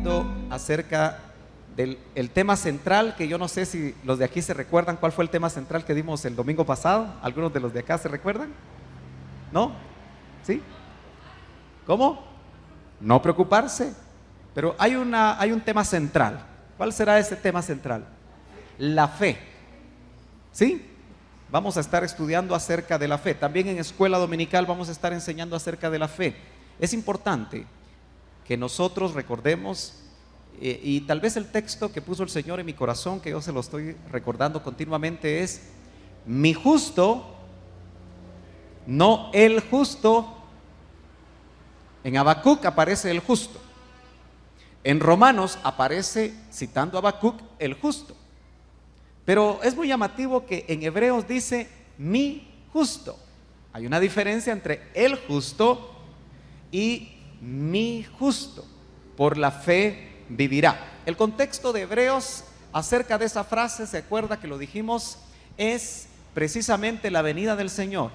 viendo acerca del tema central, que yo no sé si los de aquí se recuerdan cuál fue el tema central que dimos el domingo pasado. ¿Algunos de los de acá se recuerdan? ¿No? ¿Sí? ¿Cómo? No preocuparse. Pero hay un tema central. ¿Cuál será ese tema central? La fe. ¿Sí? Vamos a estar estudiando acerca de la fe. También en escuela dominical vamos a estar enseñando acerca de la fe. Es importante que nosotros recordemos, y tal vez el texto que puso el Señor en mi corazón, que yo se lo estoy recordando continuamente, es: mi justo, no el justo. En Habacuc aparece el justo. En Romanos aparece, citando a Habacuc, el justo. Pero es muy llamativo que en Hebreos dice mi justo. Hay una diferencia entre el justo y mi justo. Por la fe vivirá. El contexto de Hebreos acerca de esa frase, ¿se acuerda que lo dijimos? Es precisamente la venida del Señor.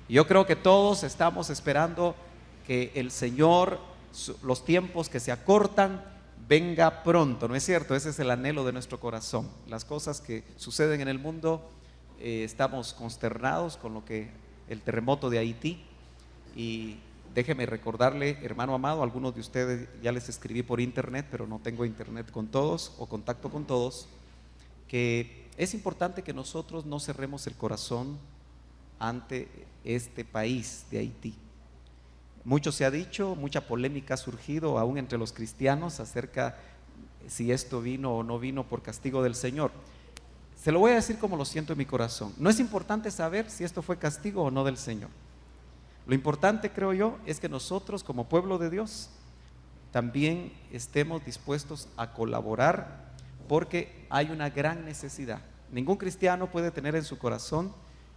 Yo creo que todos estamos esperando que el Señor, los tiempos que se acortan, venga pronto, ¿no es cierto? Ese es el anhelo de nuestro corazón. Las cosas que suceden en el mundo, estamos consternados con lo que el terremoto de Haití. Y déjeme recordarle, hermano amado, a algunos de ustedes ya les escribí por internet, pero no tengo internet con todos o contacto con todos, que es importante que nosotros no cerremos el corazón ante este país de Haití. Mucho se ha dicho, mucha polémica ha surgido aún entre los cristianos acerca si esto vino o no vino por castigo del Señor. Se lo voy a decir como lo siento en mi corazón. No es importante saber si esto fue castigo o no del Señor. Lo importante, creo yo, es que nosotros como pueblo de Dios también estemos dispuestos a colaborar, porque hay una gran necesidad. Ningún cristiano puede tener en su corazón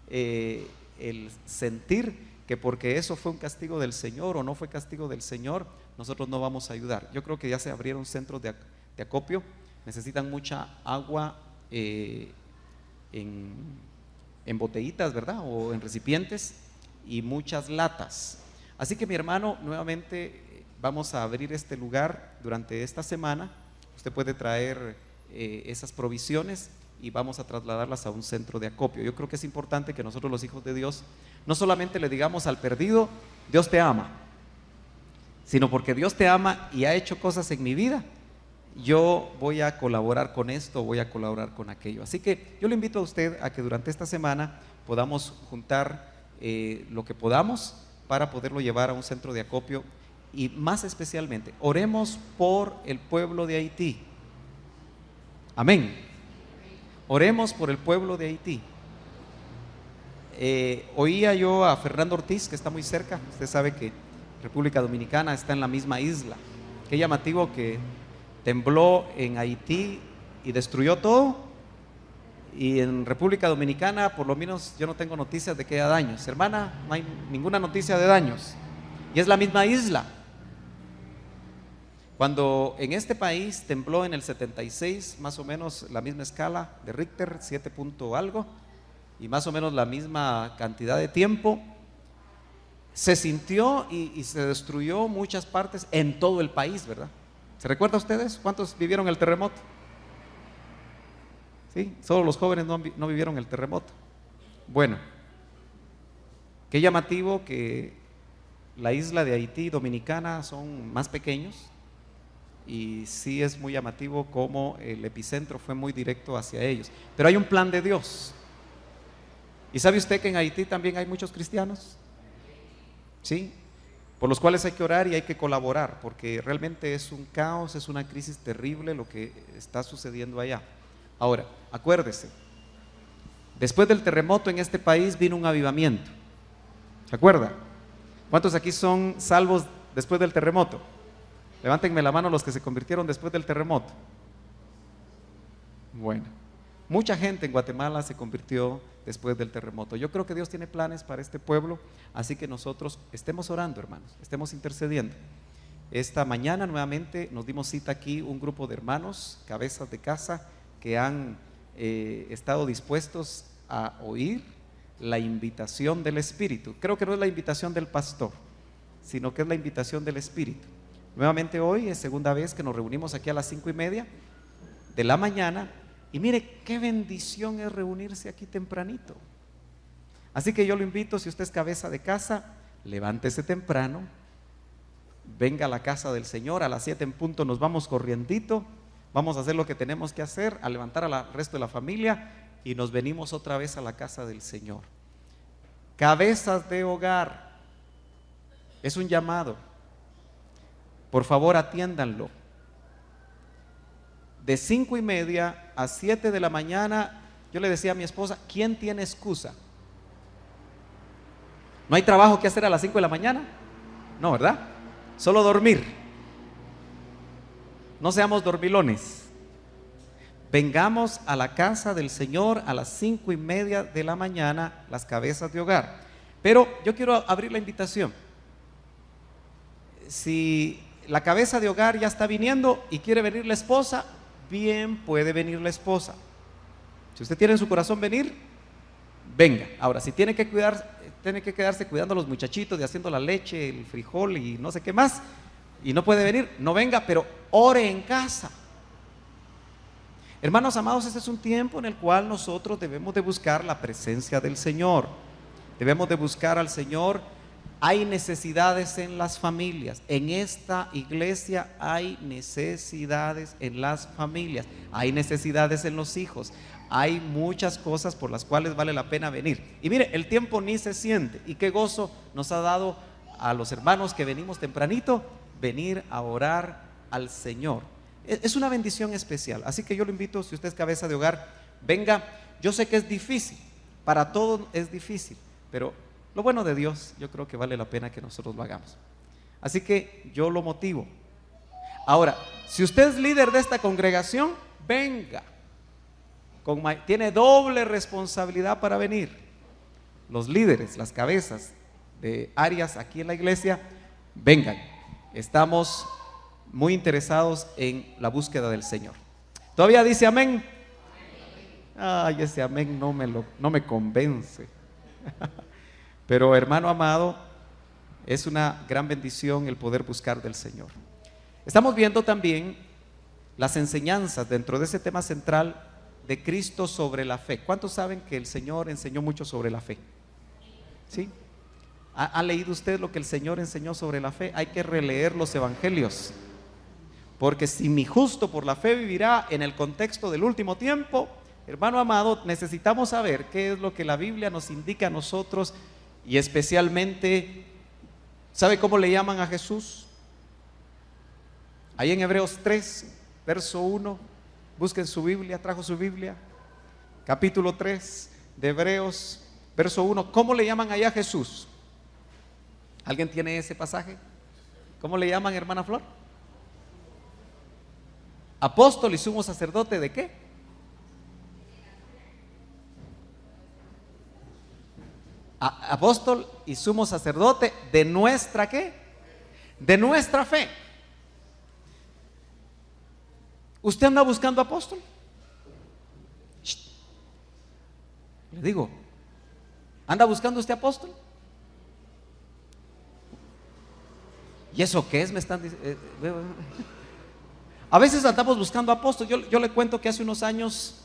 el sentir que porque eso fue un castigo del Señor o no fue castigo del Señor, nosotros no vamos a ayudar. Yo creo que ya se abrieron centros de acopio, necesitan mucha agua en botellitas, ¿verdad? O en recipientes, y muchas latas. Así que, mi hermano, nuevamente vamos a abrir este lugar durante esta semana. Usted puede traer esas provisiones y vamos a trasladarlas a un centro de acopio. Yo creo que es importante que nosotros, los hijos de Dios, no solamente le digamos al perdido: Dios te ama, sino porque Dios te ama y ha hecho cosas en mi vida, yo voy a colaborar con esto, voy a colaborar con aquello. Así que yo le invito a usted a que durante esta semana podamos juntar lo que podamos para poderlo llevar a un centro de acopio, y más especialmente oremos por el pueblo de Haití. Amén. Oremos por el pueblo de Haití. Oía yo a Fernando Ortiz, que está muy cerca. Usted sabe que República Dominicana está en la misma isla. Qué llamativo que tembló en Haití y destruyó todo, y en República Dominicana por lo menos yo no tengo noticias de que haya daños. Hermana, no hay ninguna noticia de daños, y es la misma isla. Cuando en este país tembló en el 76, más o menos la misma escala de Richter, 7 punto algo, y más o menos la misma cantidad de tiempo, se sintió y se destruyó muchas partes en todo el país, ¿verdad? ¿Se recuerda ustedes cuántos vivieron el terremoto? Sí, solo los jóvenes no vivieron el terremoto. Bueno, qué llamativo que la isla de Haití y Dominicana son más pequeños, y sí es muy llamativo cómo el epicentro fue muy directo hacia ellos. Pero hay un plan de Dios. ¿Y sabe usted que en Haití también hay muchos cristianos? Sí, por los cuales hay que orar y hay que colaborar, porque realmente es un caos, es una crisis terrible lo que está sucediendo allá. Ahora, acuérdese, después del terremoto en este país vino un avivamiento. ¿Se acuerda? ¿Cuántos aquí son salvos después del terremoto? Levántenme la mano los que se convirtieron después del terremoto. Bueno, mucha gente en Guatemala se convirtió después del terremoto. Yo creo que Dios tiene planes para este pueblo, así que nosotros estemos orando, hermanos, estemos intercediendo. Esta mañana nuevamente nos dimos cita aquí un grupo de hermanos, cabezas de casa, que han estado dispuestos a oír la invitación del Espíritu. Creo que no es la invitación del pastor, sino que es la invitación del Espíritu, Nuevamente hoy es segunda vez que nos reunimos aquí a las 5:30 de la mañana. Y mire qué bendición es reunirse aquí tempranito. Así que yo lo invito, si usted es cabeza de casa, levántese temprano, venga a la casa del Señor. A las 7 en punto nos vamos corriendito, vamos a hacer lo que tenemos que hacer, a levantar al resto de la familia y nos venimos otra vez a la casa del Señor. Cabezas de hogar, es un llamado, por favor atiéndanlo. De 5:30 a 7 de la mañana, yo le decía a mi esposa, ¿quién tiene excusa? ¿No hay trabajo que hacer a las 5 de la mañana? No, ¿verdad? Solo dormir. No seamos dormilones. Vengamos a la casa del Señor a las 5:30 de la mañana, las cabezas de hogar. Pero yo quiero abrir la invitación. Si la cabeza de hogar ya está viniendo y quiere venir la esposa, bien puede venir la esposa. Si usted tiene en su corazón venir, venga. Ahora, si tiene que quedarse cuidando a los muchachitos y haciendo la leche, el frijol y no sé qué más, y no puede venir, no venga, pero ore en casa. Hermanos amados, este es un tiempo en el cual nosotros debemos de buscar la presencia del Señor. Debemos de buscar al Señor. Hay necesidades en las familias. En esta iglesia hay necesidades en las familias. Hay necesidades en los hijos. Hay muchas cosas por las cuales vale la pena venir. Y mire, el tiempo ni se siente. Y qué gozo nos ha dado a los hermanos que venimos tempranito venir a orar al Señor. Es una bendición especial. Así que yo lo invito, si usted es cabeza de hogar, venga. Yo sé que es difícil, para todos es difícil, pero lo bueno de Dios, yo creo que vale la pena que nosotros lo hagamos. Así que yo lo motivo. Ahora, si usted es líder de esta congregación, venga. Tiene doble responsabilidad para venir. Los líderes, las cabezas de áreas aquí en la iglesia, vengan. Estamos muy interesados en la búsqueda del Señor. ¿Todavía dice amén? Ay, ese amén no me convence. Pero hermano amado, es una gran bendición el poder buscar del Señor. Estamos viendo también las enseñanzas dentro de ese tema central de Cristo sobre la fe. ¿Cuántos saben que el Señor enseñó mucho sobre la fe? ¿Sí? ¿Ha leído usted lo que el Señor enseñó sobre la fe? Hay que releer los evangelios, porque si mi justo por la fe vivirá, en el contexto del último tiempo, hermano amado, necesitamos saber qué es lo que la Biblia nos indica a nosotros. Y especialmente, ¿sabe cómo le llaman a Jesús? Ahí en Hebreos 3, verso 1, busquen su Biblia, trajo su Biblia, capítulo 3 de Hebreos, verso 1, ¿cómo le llaman allá a Jesús? ¿Alguien tiene ese pasaje? ¿Cómo le llaman, hermana Flor? Apóstol y sumo sacerdote ¿de qué? Apóstol y sumo sacerdote de nuestra ¿qué? De nuestra fe. ¿Usted anda buscando apóstol? Le digo, ¿anda buscando usted apóstol? ¿Y eso qué es? Me están diciendo. A veces andamos buscando apóstol. Yo le cuento que hace unos años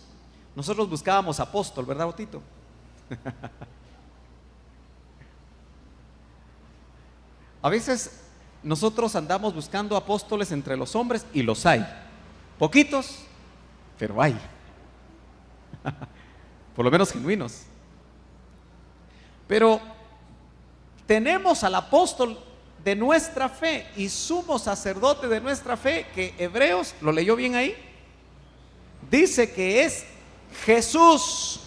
nosotros buscábamos apóstol, ¿verdad, Otito? A veces nosotros andamos buscando apóstoles entre los hombres y los hay. Poquitos, pero hay. Por lo menos genuinos. Pero tenemos al apóstol de nuestra fe y sumo sacerdote de nuestra fe, que Hebreos, ¿lo leyó bien ahí? Dice que es Jesús.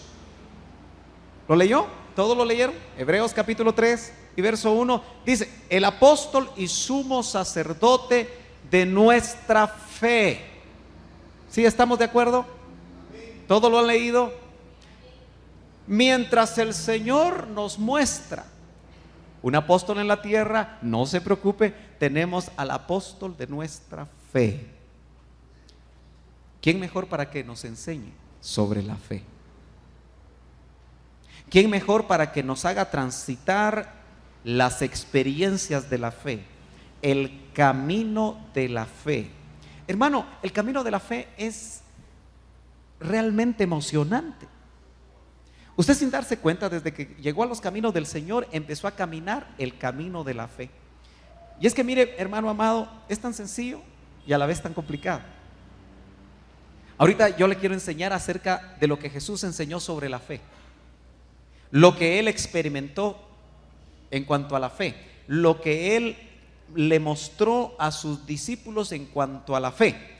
¿Lo leyó? ¿Todos lo leyeron? Hebreos capítulo 3 y verso 1 dice, el apóstol y sumo sacerdote de nuestra fe. ¿Sí estamos de acuerdo? ¿Todo lo han leído? Mientras el Señor nos muestra un apóstol en la tierra, no se preocupe, tenemos al apóstol de nuestra fe. ¿Quién mejor para que nos enseñe sobre la fe? ¿Quién mejor para que nos haga transitar las experiencias de la fe? el camino de la fe. Hermano, el camino de la fe es realmente emocionante. Usted, sin darse cuenta, desde que llegó a los caminos del Señor, empezó a caminar el camino de la fe. Y es que mire, hermano amado, es tan sencillo y a la vez tan complicado. Ahorita yo le quiero enseñar acerca de lo que Jesús enseñó sobre la fe, lo que Él experimentó en cuanto a la fe, lo que Él le mostró a sus discípulos en cuanto a la fe.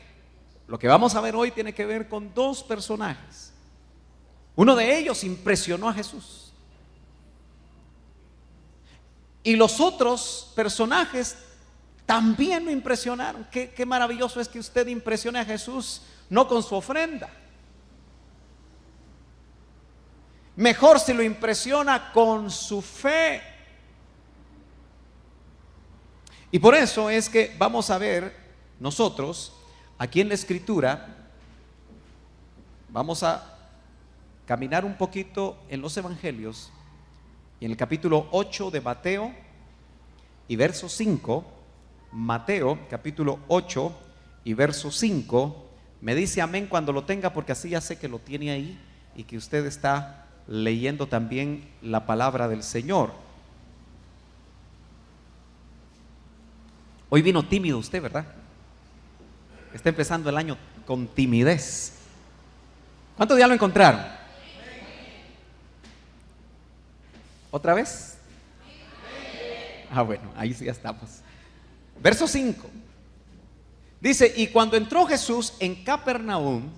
Lo que vamos a ver hoy tiene que ver con dos personajes. Uno de ellos impresionó a Jesús, y los otros personajes también lo impresionaron. Qué maravilloso es que usted impresione a Jesús no con su ofrenda. Mejor si lo impresiona con su fe. Y por eso es que vamos a ver nosotros aquí en la Escritura, vamos a caminar un poquito en los Evangelios, y en el capítulo 8 de Mateo y verso 5, Mateo capítulo 8 y verso 5, me dice amén cuando lo tenga, porque así ya sé que lo tiene ahí y que usted está leyendo también la palabra del Señor. Hoy vino tímido usted, ¿verdad? Está empezando el año con timidez. ¿Cuántos ya lo encontraron? ¿Otra vez? Bueno, ahí sí ya estamos. Verso 5 dice: y cuando entró Jesús en Capernaum,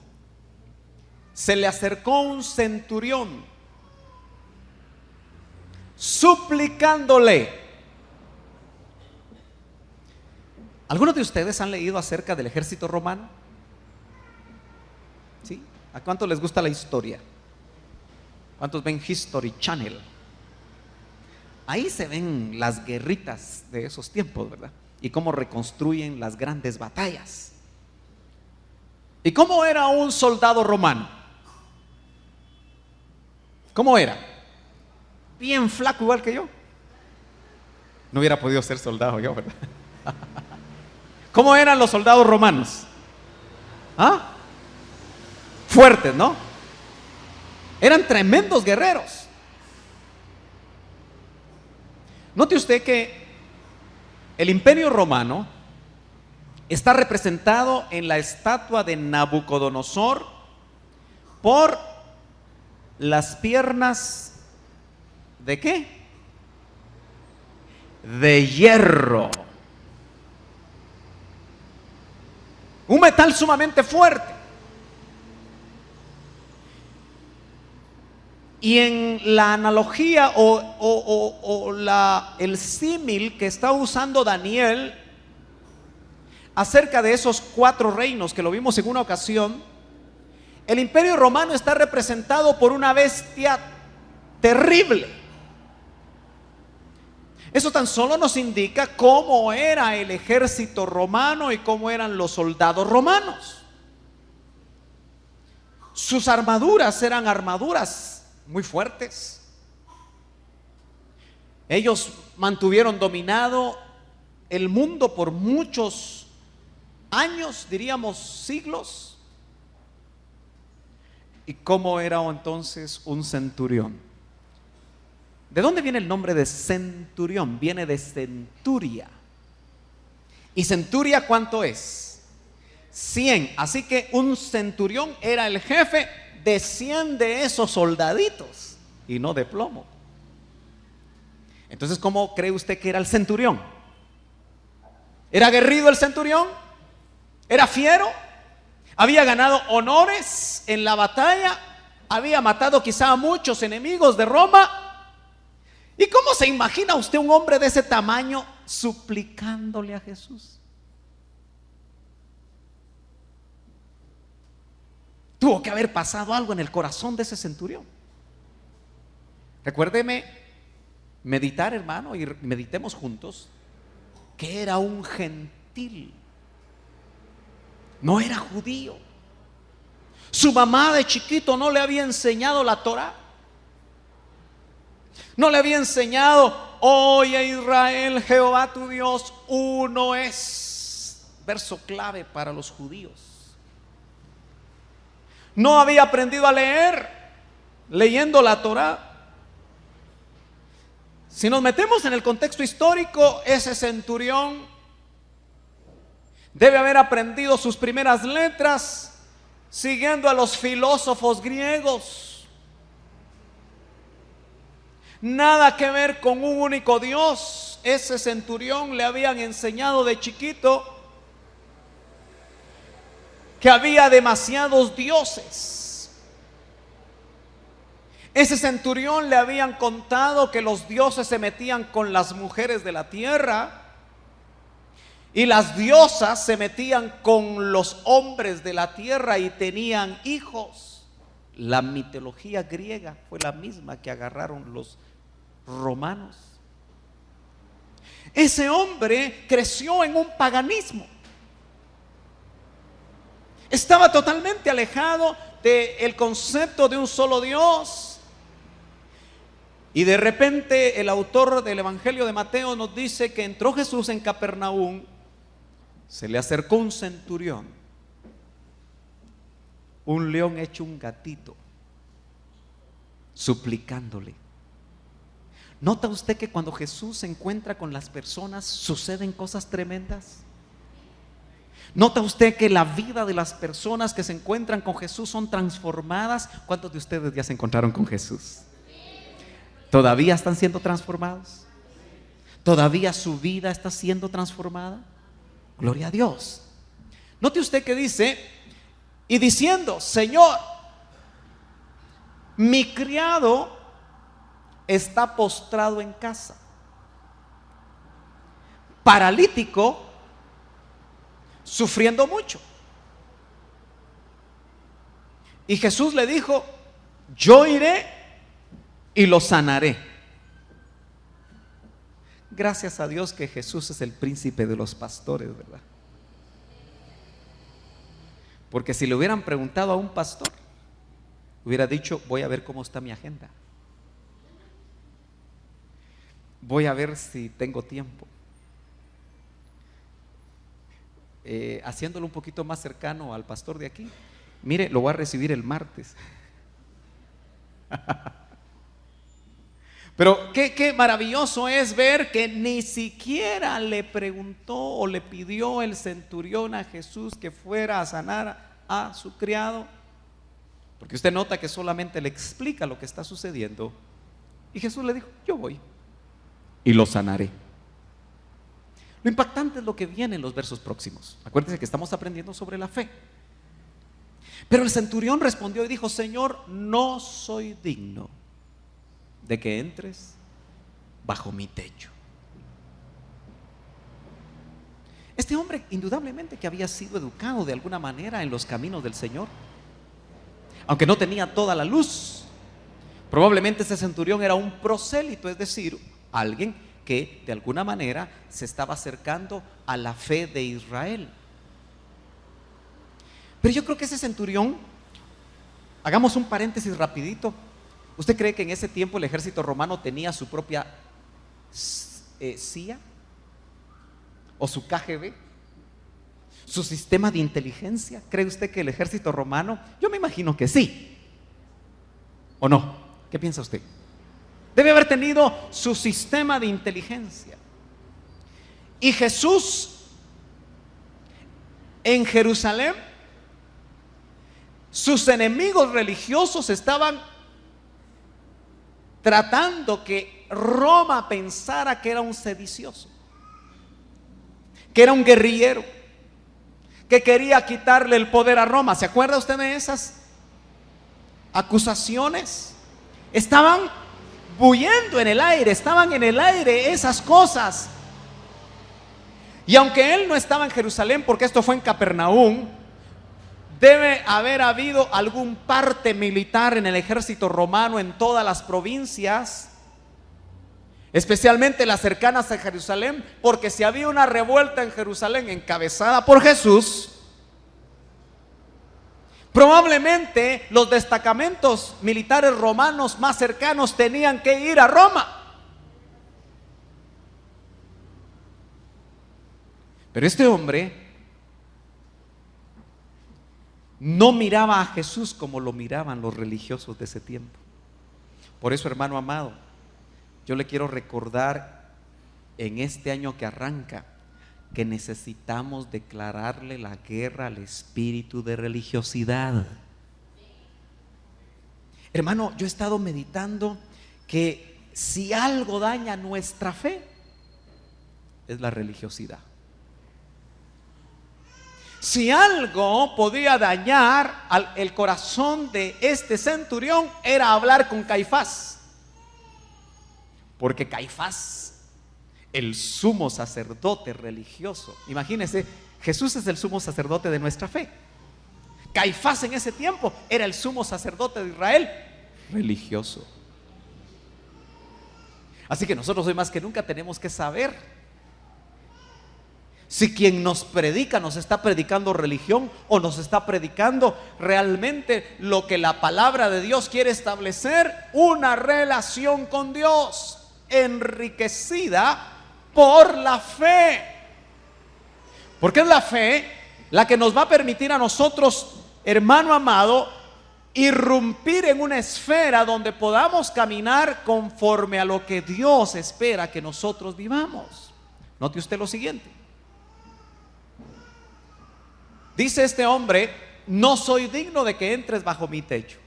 se le acercó un centurión, suplicándole. ¿Algunos de ustedes han leído acerca del ejército romano? ¿Sí? ¿A cuántos les gusta la historia? ¿Cuántos ven History Channel? Ahí se ven las guerritas de esos tiempos, ¿verdad? Y cómo reconstruyen las grandes batallas. ¿Y cómo era un soldado romano? ¿Cómo era? Bien flaco, igual que yo. No hubiera podido ser soldado yo, ¿verdad? ¿Cómo eran los soldados romanos? Fuertes, ¿no? Eran tremendos guerreros. Note usted que el Imperio Romano está representado en la estatua de Nabucodonosor por las piernas ¿de qué? De hierro. Un metal sumamente fuerte. Y en la analogía el símil que está usando Daniel acerca de esos 4 reinos que lo vimos en una ocasión, el Imperio Romano está representado por una bestia terrible. Eso tan solo nos indica cómo era el ejército romano y cómo eran los soldados romanos. Sus armaduras eran armaduras muy fuertes. Ellos mantuvieron dominado el mundo por muchos años, diríamos siglos. ¿Y cómo era entonces un centurión? ¿De dónde viene el nombre de centurión? Viene de centuria. ¿Y centuria cuánto es? 100. Así que un centurión era el jefe de 100 de esos soldaditos, y no de plomo. Entonces, ¿cómo cree usted que era el centurión? ¿Era aguerrido el centurión? ¿Era fiero? ¿Había ganado honores en la batalla? ¿Había matado quizá a muchos enemigos de Roma? ¿Y cómo se imagina usted un hombre de ese tamaño suplicándole a Jesús? Tuvo que haber pasado algo en el corazón de ese centurión. Recuérdeme meditar, hermano, y meditemos juntos que era un gentil. No era judío. Su mamá de chiquito no le había enseñado la Torá. No le había enseñado Oye Israel, Jehová tu Dios, uno es. Verso clave para los judíos. No había aprendido a leer, leyendo la Torá. Si nos metemos en el contexto histórico, ese centurión debe haber aprendido sus primeras letras siguiendo a los filósofos griegos. Nada que ver con un único Dios. Ese centurión le habían enseñado de chiquito que había demasiados dioses. Ese centurión le habían contado que los dioses se metían con las mujeres de la tierra y las diosas se metían con los hombres de la tierra y tenían hijos. La mitología griega fue la misma que agarraron los romanos. Ese hombre creció en un paganismo. Estaba totalmente alejado del concepto de un solo Dios. Y de repente el autor del Evangelio de Mateo nos dice que entró Jesús en Capernaum, se le acercó un centurión, un león hecho un gatito, suplicándole. ¿Nota usted que cuando Jesús se encuentra con las personas suceden cosas tremendas? ¿Nota usted que la vida de las personas que se encuentran con Jesús son transformadas? ¿Cuántos de ustedes ya se encontraron con Jesús? ¿Todavía están siendo transformados? ¿Todavía su vida está siendo transformada? Gloria a Dios. Note usted que dice, y diciendo, Señor, mi criado está postrado en casa, paralítico, sufriendo mucho. Y Jesús le dijo, yo iré y lo sanaré. Gracias a Dios que Jesús es el príncipe de los pastores, ¿verdad? Porque si le hubieran preguntado a un pastor, hubiera dicho, voy a ver cómo está mi agenda, voy a ver si tengo tiempo. Haciéndolo un poquito más cercano al pastor de aquí, mire, lo voy a recibir el martes. Pero qué maravilloso es ver que ni siquiera le preguntó o le pidió el centurión a Jesús que fuera a sanar a su criado, porque usted nota que solamente le explica lo que está sucediendo, y Jesús le dijo, yo voy y lo sanaré. Lo impactante es lo que viene en los versos próximos. Acuérdense que estamos aprendiendo sobre la fe. Pero el centurión respondió y dijo, Señor, no soy digno de que entres bajo mi techo. Este hombre indudablemente que había sido educado de alguna manera en los caminos del Señor, aunque no tenía toda la luz. Probablemente ese centurión era un prosélito, es decir, alguien que de alguna manera se estaba acercando a la fe de Israel. Pero yo creo que ese centurión, hagamos un paréntesis rapidito. ¿Usted cree que en ese tiempo el ejército romano tenía su propia CIA? ¿O su KGB? ¿Su sistema de inteligencia? ¿Cree usted que el ejército romano? Yo me imagino que sí. ¿O no? ¿Qué piensa usted? Debe haber tenido su sistema de inteligencia. Y Jesús en Jerusalén, sus enemigos religiosos estaban tratando que Roma pensara que era un sedicioso, que era un guerrillero, que quería quitarle el poder a Roma. ¿Se acuerda usted de esas acusaciones? Estaban bullendo en el aire, estaban en el aire esas cosas. Y aunque él no estaba en Jerusalén, porque esto fue en Capernaum, debe haber habido algún parte militar en el ejército romano en todas las provincias, especialmente las cercanas a Jerusalén, porque si había una revuelta en Jerusalén encabezada por Jesús, probablemente los destacamentos militares romanos más cercanos tenían que ir a Roma. Pero este hombre no miraba a Jesús como lo miraban los religiosos de ese tiempo. Por eso, hermano amado, yo le quiero recordar en este año que arranca que necesitamos declararle la guerra al espíritu de religiosidad. Hermano, yo he estado meditando que si algo daña nuestra fe es la religiosidad. Si algo podía dañar el corazón de este centurión era hablar con Caifás, porque Caifás, el sumo sacerdote religioso, imagínense, Jesús es el sumo sacerdote de nuestra fe. Caifás en ese tiempo era el sumo sacerdote de Israel religioso. Así que nosotros hoy más que nunca tenemos que saber si quien nos predica nos está predicando religión o nos está predicando realmente lo que la palabra de Dios quiere establecer, una relación con Dios enriquecida por la fe. Porque es la fe la que nos va a permitir a nosotros, hermano amado, irrumpir en una esfera donde podamos caminar conforme a lo que Dios espera que nosotros vivamos. Note usted lo siguiente. Dice este hombre: no soy digno de que entres bajo mi techo.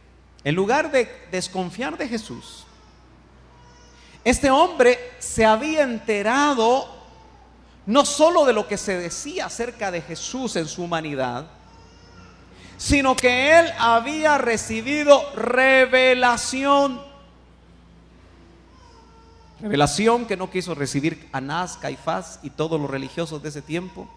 En lugar de desconfiar de Jesús, este hombre se había enterado no solo de lo que se decía acerca de Jesús en su humanidad, sino que él había recibido revelación. Revelación que no quiso recibir Anás, Caifás y todos los religiosos de ese tiempo,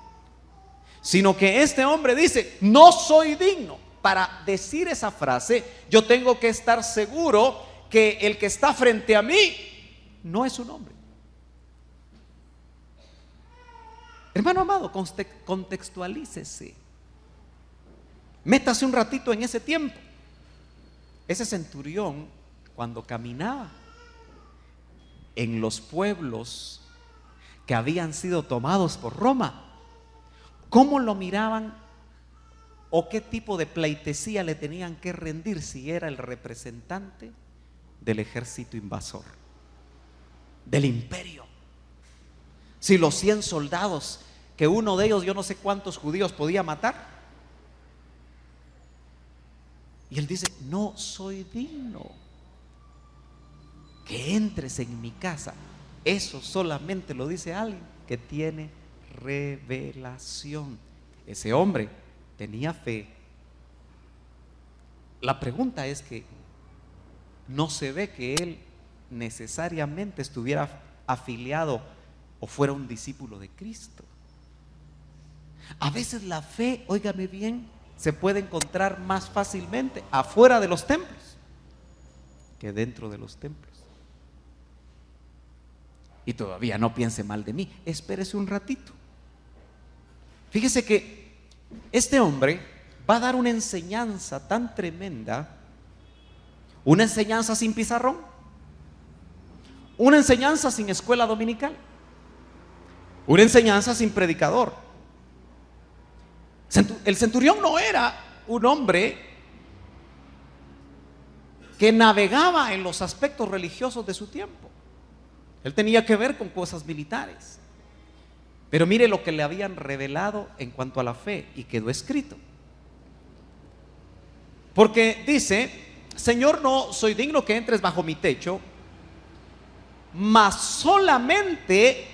sino que este hombre dice: no soy digno. Para decir esa frase, yo tengo que estar seguro que el que está frente a mí no es un hombre. Hermano amado, contextualícese. Métase un ratito en ese tiempo. Ese centurión, cuando caminaba en los pueblos que habían sido tomados por Roma, ¿cómo lo miraban o qué tipo de pleitesía le tenían que rendir si era el representante del ejército invasor, del imperio? Si los 100 soldados, que uno de ellos yo no sé cuántos judíos podía matar, y él dice: no soy digno que entres en mi casa. Eso solamente lo dice alguien que tiene revelación. Ese hombre tenía fe. La pregunta es que no se ve que él necesariamente estuviera afiliado o fuera un discípulo de Cristo. A veces la fe, óigame bien, se puede encontrar más fácilmente afuera de los templos que dentro de los templos. Y todavía no piense mal de mí, espérese un ratito. Fíjese que este hombre va a dar una enseñanza tan tremenda, una enseñanza sin pizarrón, una enseñanza sin escuela dominical, una enseñanza sin predicador. El centurión no era un hombre que navegaba en los aspectos religiosos de su tiempo. Él tenía que ver con cosas militares. Pero mire lo que le habían revelado en cuanto a la fe, y quedó escrito. Porque dice: Señor, no soy digno que entres bajo mi techo, mas solamente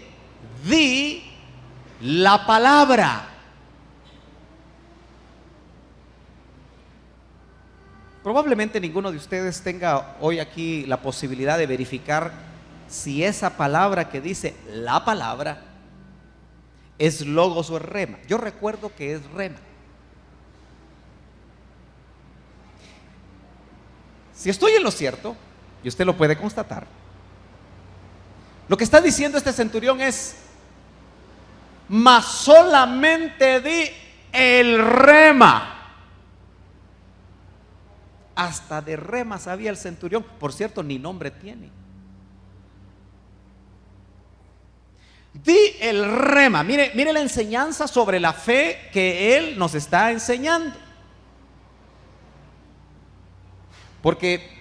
di la palabra. Probablemente ninguno de ustedes tenga hoy aquí la posibilidad de verificar si esa palabra que dice la palabra es logos o es rema. Yo recuerdo que es rema. Si estoy en lo cierto, y usted lo puede constatar, lo que está diciendo este centurión es: mas solamente di el rema. Hasta de rema sabía el centurión. Por cierto, ni nombre tiene. Di el rema. Mire la enseñanza sobre la fe que Él nos está enseñando. Porque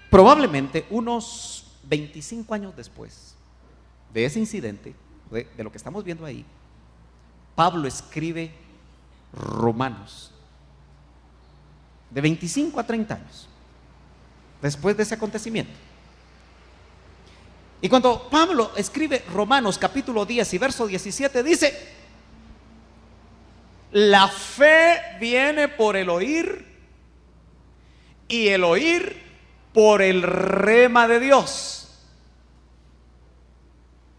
probablemente unos 25 años después de ese incidente, de lo que estamos viendo ahí, Pablo escribe Romanos, de 25 a 30 años después de ese acontecimiento. Y cuando Pablo escribe Romanos capítulo 10 y verso 17, dice: la fe viene por el oír, y el oír por el rema de Dios.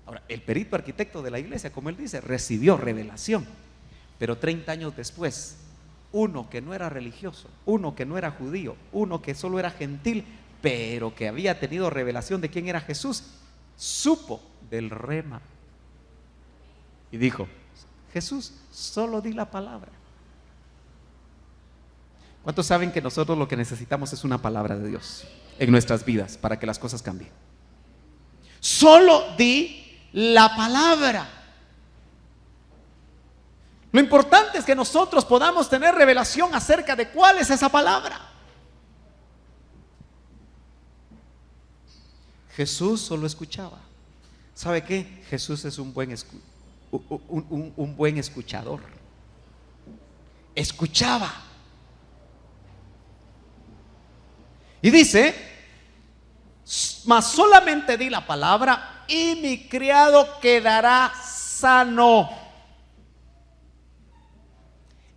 Ahora, el perito arquitecto de la iglesia, como él dice, recibió revelación, pero 30 años después, uno que no era religioso, uno que no era judío, uno que solo era gentil, pero que había tenido revelación de quién era Jesús, supo del rema y dijo: Jesús, solo di la palabra. ¿Cuántos saben que nosotros lo que necesitamos es una palabra de Dios en nuestras vidas para que las cosas cambien? Solo di la palabra. Lo importante es que nosotros podamos tener revelación acerca de cuál es esa palabra. Jesús solo escuchaba. ¿Sabe qué? Jesús es un buen escuchador. Escuchaba. Y dice: mas solamente di la palabra y mi criado quedará sano.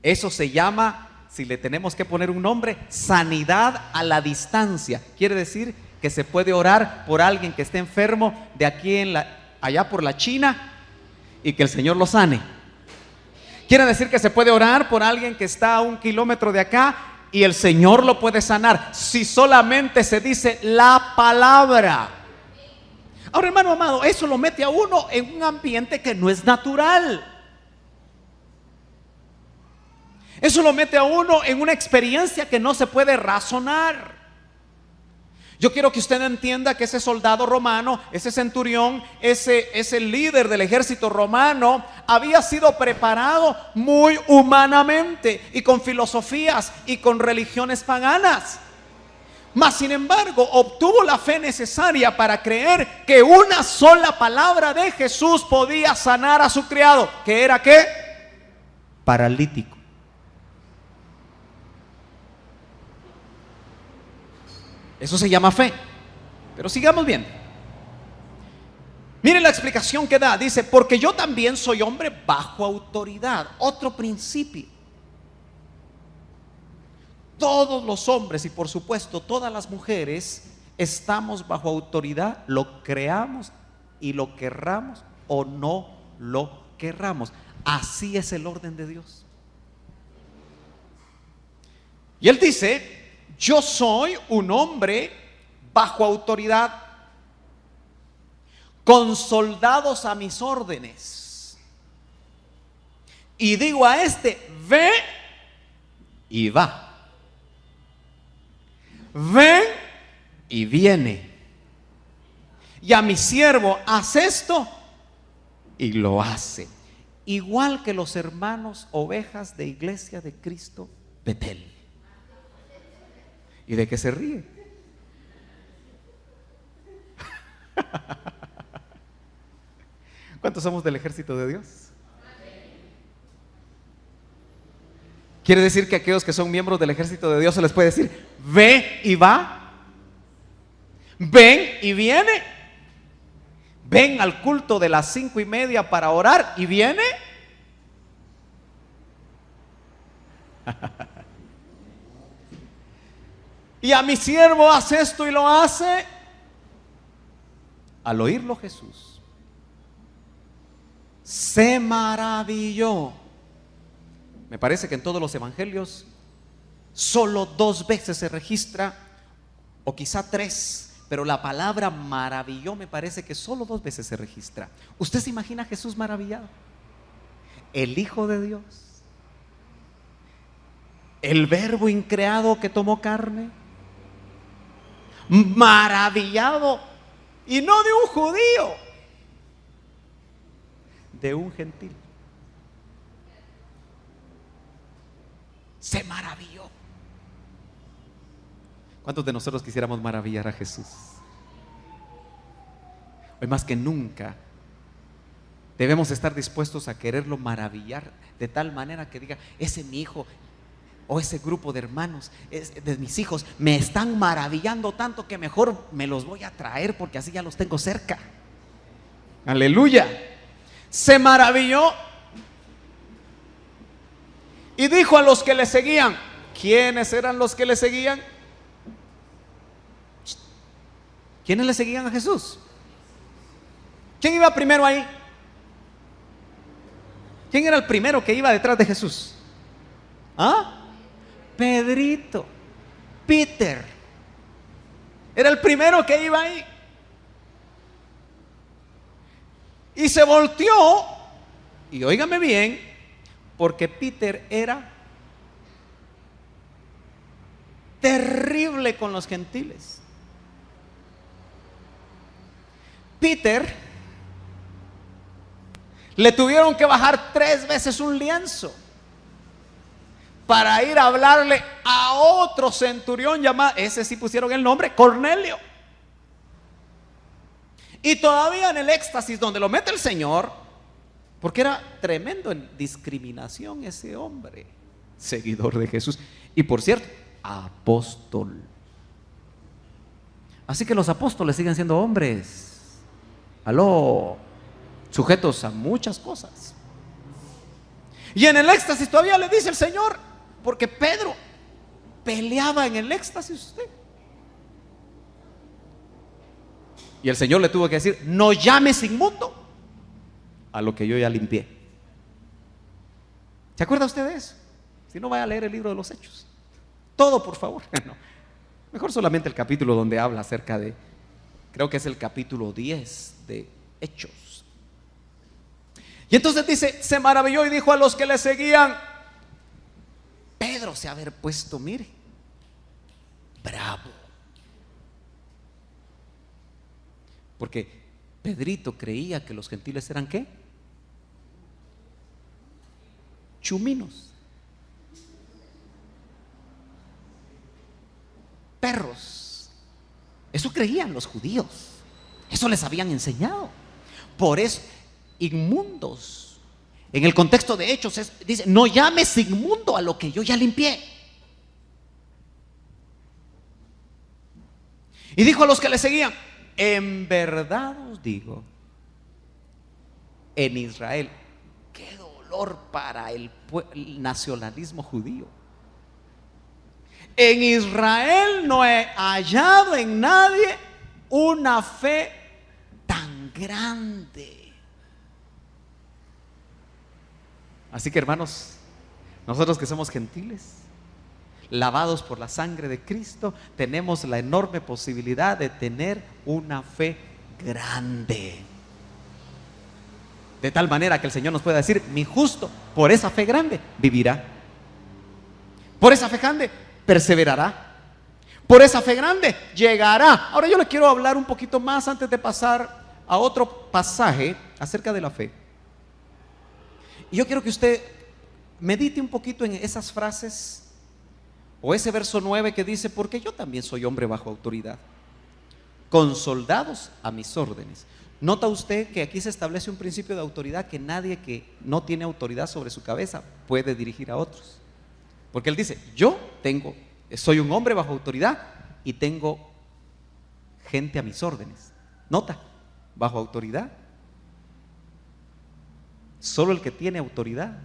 Eso se llama, si le tenemos que poner un nombre, sanidad a la distancia. Quiere decir que se puede orar por alguien que esté enfermo de aquí allá por la China y que el Señor lo sane. Quiere decir que se puede orar por alguien que está a 1 kilómetro de acá y el Señor lo puede sanar, si solamente se dice la palabra. Ahora, hermano amado, eso lo mete a uno en un ambiente que no es natural. Eso lo mete a uno en una experiencia que no se puede razonar. Yo quiero que usted entienda que ese soldado romano, ese centurión, ese líder del ejército romano, había sido preparado muy humanamente y con filosofías y con religiones paganas. Mas sin embargo obtuvo la fe necesaria para creer que una sola palabra de Jesús podía sanar a su criado, que era ¿qué? Paralítico. Eso se llama fe. Pero sigamos viendo. Miren la explicación que da. Dice: porque yo también soy hombre bajo autoridad. Otro principio. Todos los hombres y por supuesto todas las mujeres estamos bajo autoridad, lo creamos y lo querramos o no lo querramos. Así es el orden de Dios. Y él dice: yo soy un hombre bajo autoridad, con soldados a mis órdenes. Y digo a este: ve y va. Ven y viene. Y a mi siervo: haz esto, y lo hace. Igual que los hermanos ovejas de Iglesia de Cristo Betel. ¿Y de qué se ríe? ¿Cuántos somos del ejército de Dios? Quiere decir que aquellos que son miembros del ejército de Dios se les puede decir: ve y va, ven y viene, ven al culto de las 5:30 para orar y viene. Y a mi siervo: haz esto, y lo hace. Al oírlo Jesús se maravilló. Me parece que en todos los evangelios solo 2 veces se registra, o quizá 3, pero la palabra maravilló me parece que solo 2 veces se registra. ¿Usted se imagina a Jesús maravillado? El Hijo de Dios, el Verbo increado que tomó carne, maravillado, y no de un judío, de un gentil. Se maravilló. ¿Cuántos de nosotros quisiéramos maravillar a Jesús? Hoy más que nunca debemos estar dispuestos a quererlo maravillar de tal manera que diga: ese mi hijo o ese grupo de hermanos, de mis hijos, me están maravillando tanto que mejor me los voy a traer porque así ya los tengo cerca. Aleluya. Se maravilló y dijo a los que le seguían. ¿Quiénes eran los que le seguían? ¿Quiénes le seguían a Jesús? ¿Quién iba primero ahí? ¿Quién era el primero que iba detrás de Jesús? ¿Ah? Pedrito, Peter. Era el primero que iba ahí. Y se volteó, y óigame bien, porque Peter era terrible con los gentiles. Peter le tuvieron que bajar 3 veces un lienzo para ir a hablarle a otro centurión llamado, ese sí pusieron el nombre, Cornelio. Y todavía en el éxtasis donde lo mete el Señor, porque era tremendo en discriminación ese hombre, seguidor de Jesús, y por cierto, apóstol. Así que los apóstoles siguen siendo hombres, sujetos a muchas cosas. Y en el éxtasis todavía le dice el Señor, porque Pedro peleaba en el éxtasis usted. Y el Señor le tuvo que decir: no llames inmundo a lo que yo ya limpié. ¿Se acuerda usted de eso? Si no, vaya a leer el libro de los Hechos. Todo, por favor. No. Mejor solamente el capítulo donde habla acerca de, creo que es el capítulo 10 de Hechos. Y entonces dice: se maravilló y dijo a los que le seguían. Pedro se haber puesto, mire, bravo. Porque Pedrito creía que los gentiles eran ¿qué? Chuminos, perros. Eso creían los judíos, eso les habían enseñado. Por eso, inmundos. En el contexto de Hechos dice: no llames inmundo a lo que yo ya limpié. Y dijo a los que le seguían: en verdad os digo, en Israel, qué dolor para el nacionalismo judío. En Israel no he hallado en nadie una fe tan grande. Así que, hermanos, nosotros que somos gentiles, lavados por la sangre de Cristo, tenemos la enorme posibilidad de tener una fe grande. De tal manera que el Señor nos pueda decir: mi justo por esa fe grande vivirá. Por esa fe grande perseverará. Por esa fe grande llegará. Ahora yo le quiero hablar un poquito más antes de pasar a otro pasaje acerca de la fe. Y yo quiero que usted medite un poquito en esas frases, o ese verso 9 que dice: porque yo también soy hombre bajo autoridad, con soldados a mis órdenes. Nota usted que aquí se establece un principio de autoridad, que nadie que no tiene autoridad sobre su cabeza puede dirigir a otros. Porque él dice: yo soy un hombre bajo autoridad y tengo gente a mis órdenes. Nota, bajo autoridad. Solo el que tiene autoridad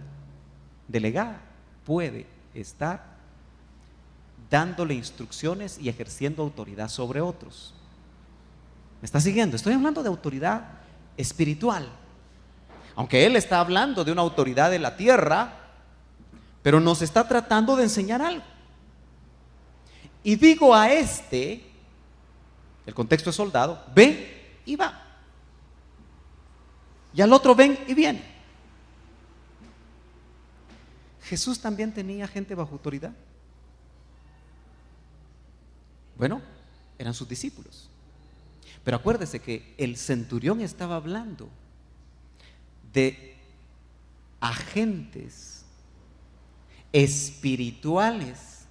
delegada puede estar dándole instrucciones y ejerciendo autoridad sobre otros. ¿Me está siguiendo? Estoy hablando de autoridad espiritual. Aunque él está hablando de una autoridad de la tierra, pero nos está tratando de enseñar algo. Y digo a el contexto es soldado, ven y va. Y al otro ven y viene. Jesús también tenía gente bajo autoridad. Bueno, eran sus discípulos. Pero acuérdese que el centurión estaba hablando de agentes espirituales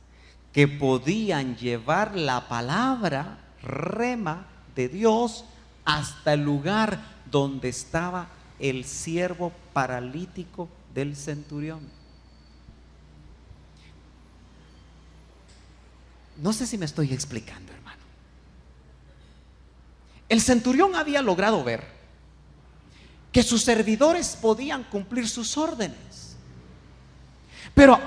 que podían llevar la palabra rema de Dios hasta el lugar donde estaba el siervo paralítico del centurión. No sé si me estoy explicando, hermano. El centurión había logrado ver que sus servidores podían cumplir sus órdenes, pero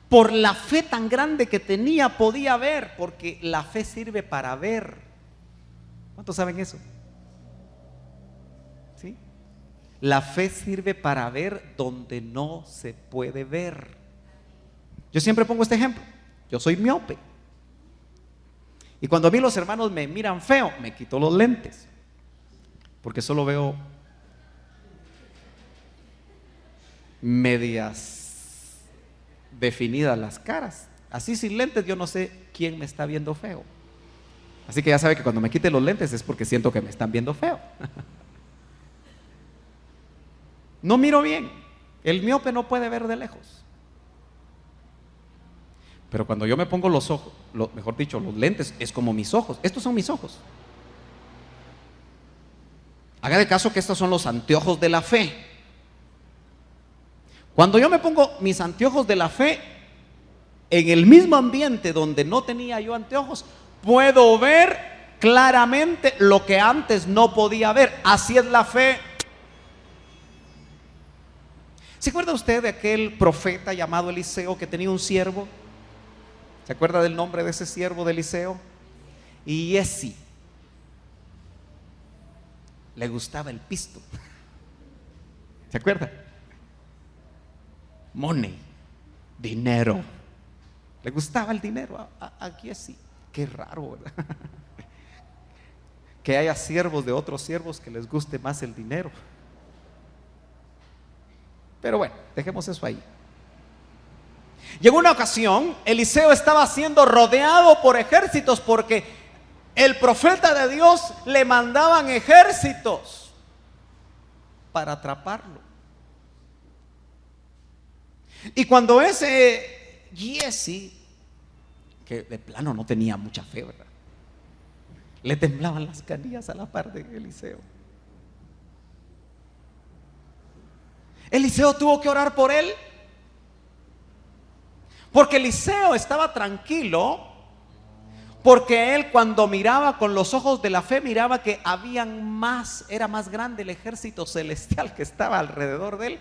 por la fe tan grande que tenía podía ver, porque la fe sirve para ver. ¿Cuántos saben eso? ¿Sí? La fe sirve para ver donde no se puede ver. Yo siempre pongo este ejemplo. Yo soy miope, y cuando a mí los hermanos me miran feo, me quito los lentes, porque solo veo medias definidas las caras. Así sin lentes yo no sé quién me está viendo feo. Así que ya sabe que cuando me quite los lentes es porque siento que me están viendo feo. No miro bien. El miope no puede ver de lejos. Pero cuando yo me pongo los ojos, mejor dicho, los lentes, es como mis ojos. Estos son mis ojos. Haga de caso que estos son los anteojos de la fe. Cuando yo me pongo mis anteojos de la fe, en el mismo ambiente donde no tenía yo anteojos, puedo ver claramente lo que antes no podía ver. Así es la fe. ¿Se acuerda usted de aquel profeta llamado Eliseo que tenía un siervo? ¿Se acuerda del nombre de ese siervo de Eliseo? Giesi. Le gustaba el pisto. ¿Se acuerda? Money, dinero. Le gustaba el dinero a Giesi. Qué raro, ¿verdad? Que haya siervos de otros siervos que les guste más el dinero. Pero bueno, dejemos eso ahí. Llegó una ocasión, Eliseo estaba siendo rodeado por ejércitos, porque el profeta de Dios le mandaban ejércitos para atraparlo. Y cuando ese Giesi, que de plano no tenía mucha fe, ¿verdad?, le temblaban las canillas a la par de Eliseo. Eliseo tuvo que orar por él, porque Eliseo estaba tranquilo, porque él, cuando miraba con los ojos de la fe, miraba que era más grande el ejército celestial que estaba alrededor de él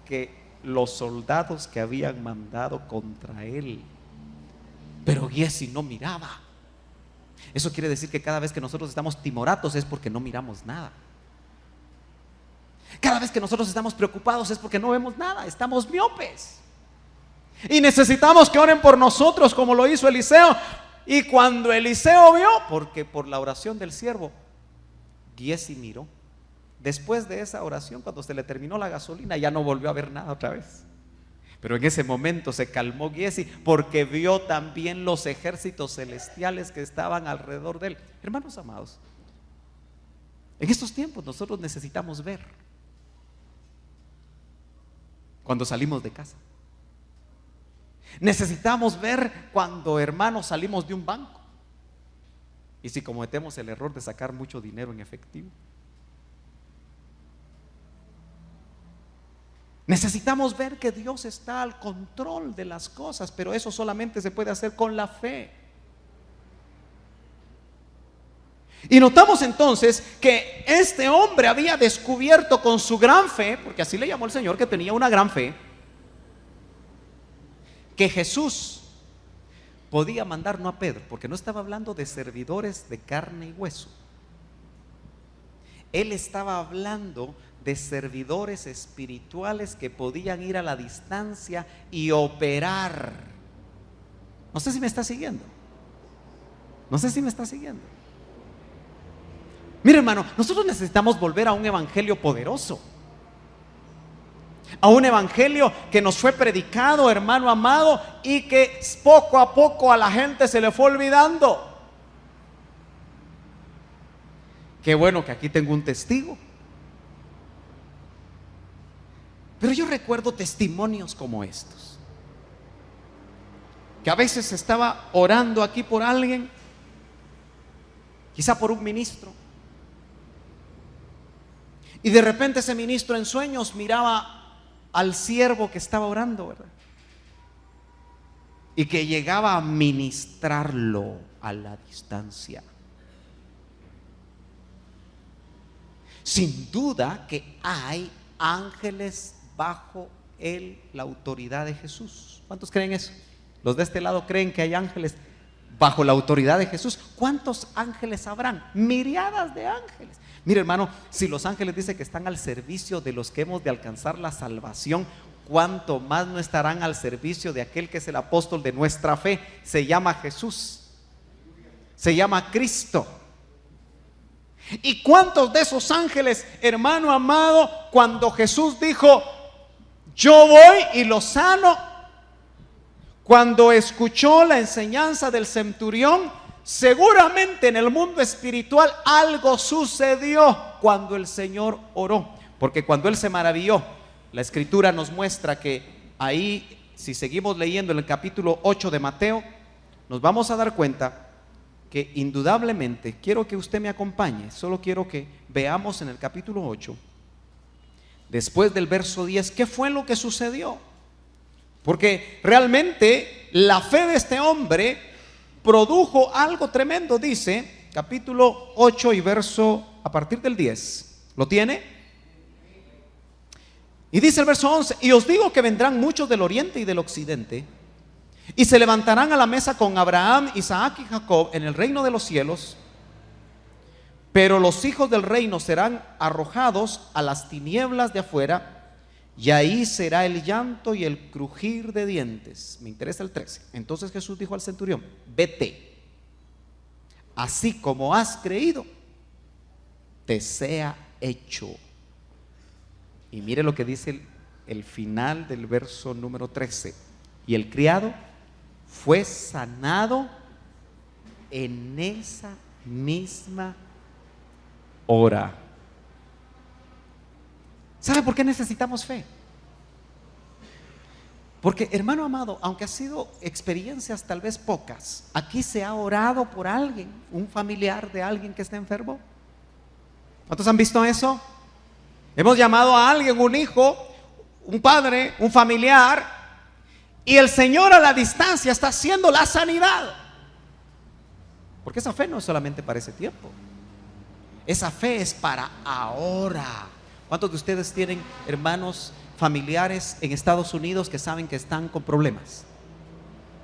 que los soldados que habían mandado contra él. Pero Giesi no miraba. Eso quiere decir que cada vez que nosotros estamos timoratos es porque no miramos nada. Cada vez que nosotros estamos preocupados es porque no vemos nada, estamos miopes. Y necesitamos que oren por nosotros, como lo hizo Eliseo. Y cuando Eliseo vio, porque por la oración del siervo, Giesi miró. Después de esa oración, cuando se le terminó la gasolina, ya no volvió a ver nada otra vez. Pero en ese momento se calmó Giesi, porque vio también los ejércitos celestiales que estaban alrededor de él. Hermanos amados, en estos tiempos nosotros necesitamos ver cuando salimos de casa. Necesitamos ver cuando, hermanos, salimos de un banco y si cometemos el error de sacar mucho dinero en efectivo. Necesitamos ver que Dios está al control de las cosas, pero eso solamente se puede hacer con la fe. Y notamos entonces que este hombre había descubierto con su gran fe, porque así le llamó el Señor, que tenía una gran fe, que Jesús podía mandar, no a Pedro, porque no estaba hablando de servidores de carne y hueso. Él estaba hablando de servidores espirituales que podían ir a la distancia y operar. No sé si me está siguiendo. No sé si me está siguiendo. Mire, hermano, nosotros necesitamos volver a un evangelio poderoso, a un evangelio que nos fue predicado, hermano amado, y que poco a poco a la gente se le fue olvidando. Qué bueno que aquí tengo un testigo. Pero yo recuerdo testimonios como estos, que a veces estaba orando aquí por alguien, quizá por un ministro, y de repente ese ministro en sueños miraba al siervo que estaba orando, ¿verdad? Y que llegaba a ministrarlo a la distancia. Sin duda que hay ángeles bajo la autoridad de Jesús. ¿Cuántos creen eso? Los de este lado creen que hay ángeles bajo la autoridad de Jesús. ¿Cuántos ángeles habrán? Miriadas de ángeles. Mire, hermano, si los ángeles dicen que están al servicio de los que hemos de alcanzar la salvación, ¿cuánto más no estarán al servicio de aquel que es el apóstol de nuestra fe? Se llama Jesús, se llama Cristo. ¿Y cuántos de esos ángeles, hermano amado, cuando Jesús dijo, yo voy y los sano, cuando escuchó la enseñanza del centurión, seguramente en el mundo espiritual algo sucedió cuando el Señor oró? Porque cuando Él se maravilló, la escritura nos muestra que ahí, si seguimos leyendo en el capítulo 8 de Mateo, nos vamos a dar cuenta que indudablemente, quiero que usted me acompañe, solo quiero que veamos en el capítulo 8, después del verso 10, qué fue lo que sucedió. Porque realmente la fe de este hombre produjo algo tremendo. Dice, capítulo 8 y verso a partir del 10, ¿lo tiene? Y dice el verso 11, y os digo que vendrán muchos del oriente y del occidente, y se levantarán a la mesa con Abraham, Isaac y Jacob en el reino de los cielos, pero los hijos del reino serán arrojados a las tinieblas de afuera, y ahí será el llanto y el crujir de dientes. Me interesa el 13. Entonces Jesús dijo al centurión, vete, así como has creído, te sea hecho. Y mire lo que dice el final del verso número 13. Y el criado fue sanado en esa misma hora. ¿Sabe por qué necesitamos fe? Porque, hermano amado, aunque ha sido experiencias tal vez pocas, aquí se ha orado por alguien, un familiar de alguien que está enfermo. ¿Cuántos han visto eso? Hemos llamado a alguien, un hijo, un padre, un familiar, y el Señor a la distancia está haciendo la sanidad. Porque esa fe no es solamente para ese tiempo, esa fe es para ahora. ¿Cuántos de ustedes tienen hermanos, familiares en Estados Unidos que saben que están con problemas?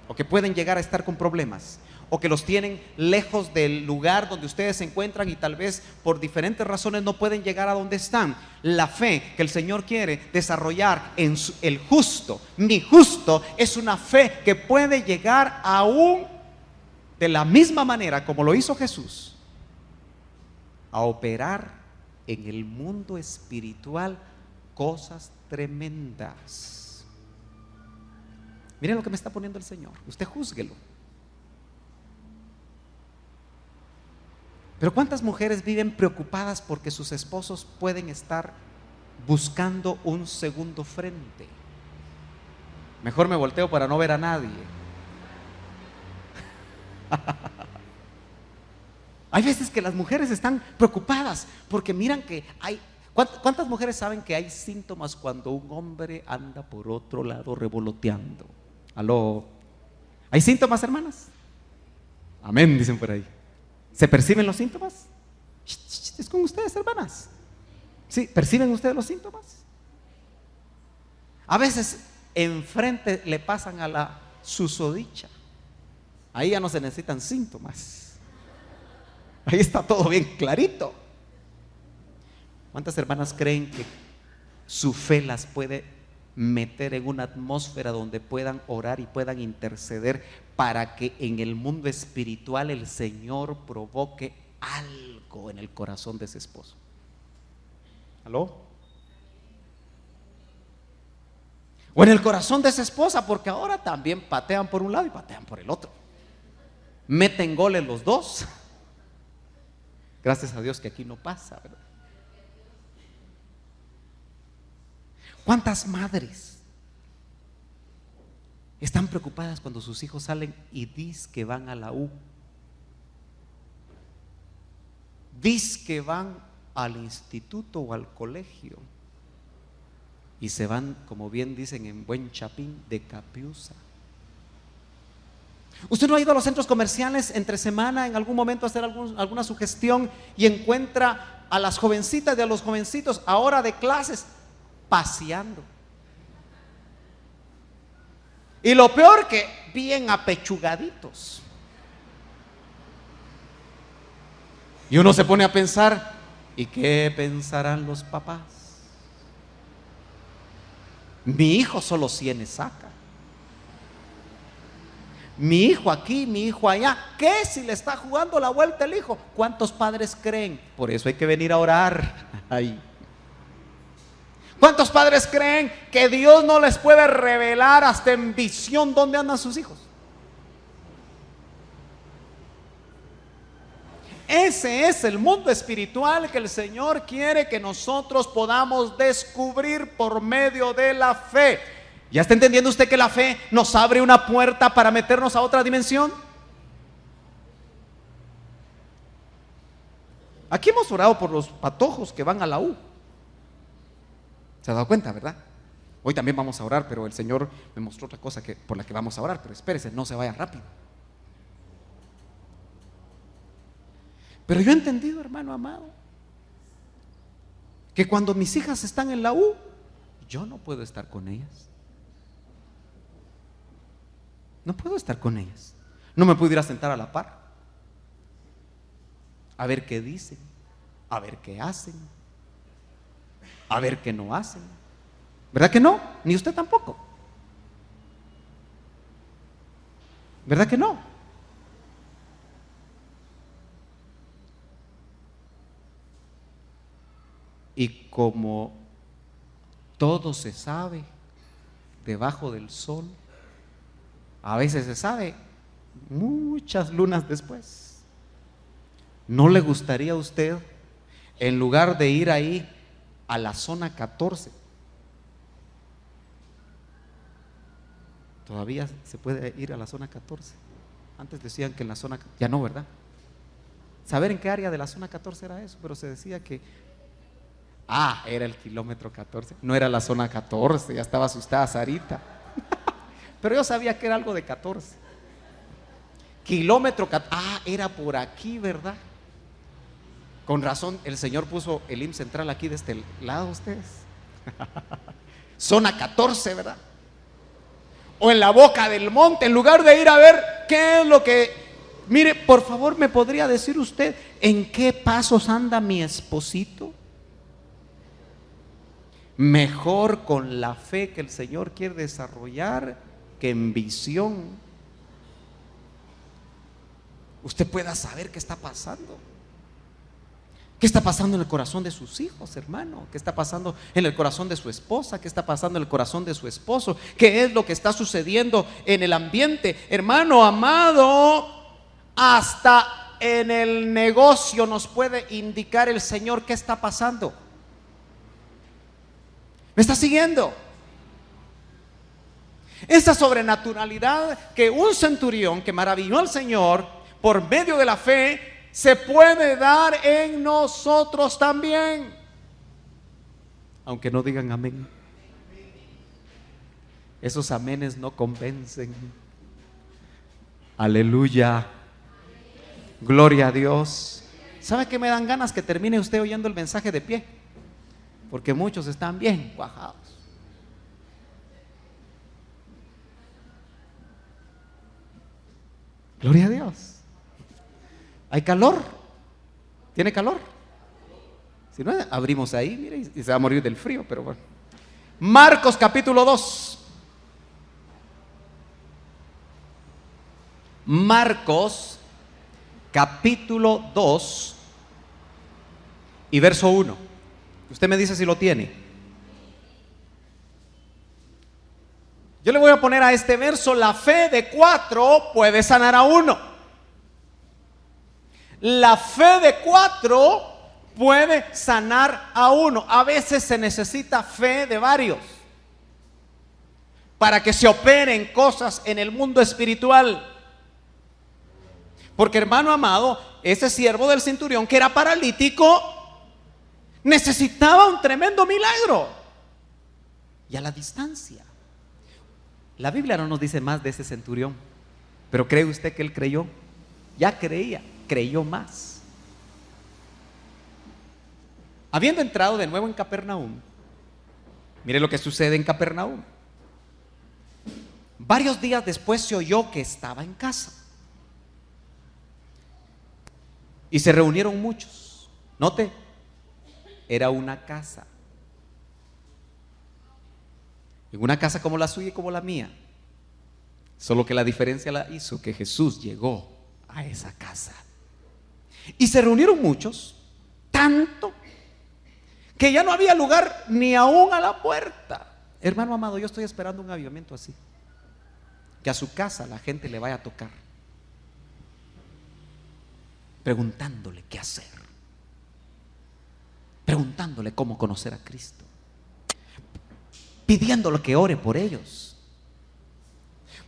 O que pueden llegar a estar con problemas, o que los tienen lejos del lugar donde ustedes se encuentran y tal vez por diferentes razones no pueden llegar a donde están. La fe que el Señor quiere desarrollar en el justo, mi justo, es una fe que puede llegar aún de la misma manera como lo hizo Jesús, a operar en el mundo espiritual cosas tremendas. Miren lo que me está poniendo el Señor, usted júzguelo. Pero ¿cuántas mujeres viven preocupadas porque sus esposos pueden estar buscando un segundo frente? Mejor me volteo para no ver a nadie. Hay veces que las mujeres están preocupadas porque miran que hay... ¿Cuántas mujeres saben que hay síntomas cuando un hombre anda por otro lado revoloteando? ¿Aló? ¿Hay síntomas, hermanas? Amén, dicen por ahí. ¿Se perciben los síntomas? Es con ustedes, hermanas. ¿Sí? ¿Perciben ustedes los síntomas? A veces enfrente le pasan a la susodicha. Ahí ya no se necesitan síntomas. Ahí está todo bien clarito. ¿Cuántas hermanas creen que su fe las puede meter en una atmósfera donde puedan orar y puedan interceder para que en el mundo espiritual el Señor provoque algo en el corazón de ese esposo? ¿Aló? O en el corazón de esa esposa, porque ahora también patean por un lado y patean por el otro. Meten goles los dos. Gracias a Dios que aquí no pasa, ¿verdad? ¿Cuántas madres están preocupadas cuando sus hijos salen y dicen que van a la U? Dicen que van al instituto o al colegio y se van, como bien dicen en buen chapín, de capiuza. ¿Usted no ha ido a los centros comerciales entre semana en algún momento a hacer alguna sugestión y encuentra a las jovencitas y a los jovencitos a hora de clases paseando? Y lo peor, que bien apechugaditos. Y uno se pone a pensar, ¿y qué pensarán los papás? Mi hijo solo 100 saca. Mi hijo aquí, mi hijo allá. ¿Qué si le está jugando la vuelta el hijo? ¿Cuántos padres creen? Por eso hay que venir a orar ahí. ¿Cuántos padres creen que Dios no les puede revelar hasta en visión dónde andan sus hijos? Ese es el mundo espiritual que el Señor quiere que nosotros podamos descubrir por medio de la fe. ¿Ya está entendiendo usted que la fe nos abre una puerta para meternos a otra dimensión? Aquí hemos orado por los patojos que van a la U. ¿Se ha dado cuenta, verdad? Hoy también vamos a orar, pero el Señor me mostró otra cosa por la que vamos a orar. Pero espérese, no se vaya rápido. Pero yo he entendido, hermano amado, que cuando mis hijas están en la U, yo no puedo estar con ellas. No puedo estar con ellas. No me puedo ir a sentar a la par, a ver qué dicen, a ver qué hacen, a ver qué no hacen. ¿Verdad que no? Ni usted tampoco. ¿Verdad que no? Y como todo se sabe debajo del sol, a veces se sabe muchas lunas después. ¿No le gustaría a usted, en lugar de ir ahí a la zona 14, todavía se puede ir a la zona 14? Antes decían que en la zona, ya no, ¿verdad? Saber en qué área de la zona 14 era eso, pero se decía que era el kilómetro 14, no era la zona 14, ya estaba asustada Sarita. Pero yo sabía que era algo de 14. Kilómetro 14, era por aquí, ¿verdad? Con razón el Señor puso el IMSS central aquí de este lado, ustedes. Zona 14, ¿verdad? O en la boca del monte, en lugar de ir a ver qué es lo que... Mire, por favor, ¿me podría decir usted en qué pasos anda mi esposito? Mejor con la fe que el Señor quiere desarrollar que en visión usted pueda saber qué está pasando. ¿Qué está pasando en el corazón de sus hijos, hermano? ¿Qué está pasando en el corazón de su esposa? ¿Qué está pasando en el corazón de su esposo? ¿Qué es lo que está sucediendo en el ambiente? Hermano amado, hasta en el negocio nos puede indicar el Señor qué está pasando. ¿Me está siguiendo? Esa sobrenaturalidad que un centurión que maravilló al Señor por medio de la fe se puede dar en nosotros también, aunque no digan amén. Esos amenes no convencen. Aleluya, gloria a Dios. ¿Sabe qué me dan ganas? Que termine usted oyendo el mensaje de pie, porque muchos están bien cuajados. Gloria a Dios. ¿Hay calor? ¿Tiene calor? Si no, abrimos ahí, mire, y se va a morir del frío, pero bueno. Marcos capítulo 2. Marcos capítulo 2 y verso 1. Usted me dice si lo tiene. Yo le voy a poner a este verso: la fe de 4 puede sanar a 1. La fe de 4 puede sanar a 1. A veces se necesita fe de varios. para que se operen cosas en el mundo espiritual. Porque, hermano amado, ese siervo del centurión que era paralítico necesitaba un tremendo milagro. Y a la distancia. La Biblia no nos dice más de ese centurión, pero ¿cree usted que él creyó? Ya creía, creyó más. Habiendo entrado de nuevo en Capernaum, mire lo que sucede en Capernaum. Varios días después se oyó que estaba en casa. Y se reunieron muchos. Note, era una casa. En una casa como la suya y como la mía. Solo que la diferencia la hizo que Jesús llegó a esa casa. Y se reunieron muchos, tanto que ya no había lugar ni aún a la puerta. Hermano amado, yo estoy esperando un avivamiento así. Que a su casa la gente le vaya a tocar, preguntándole qué hacer, preguntándole cómo conocer a Cristo, pidiéndole que ore por ellos.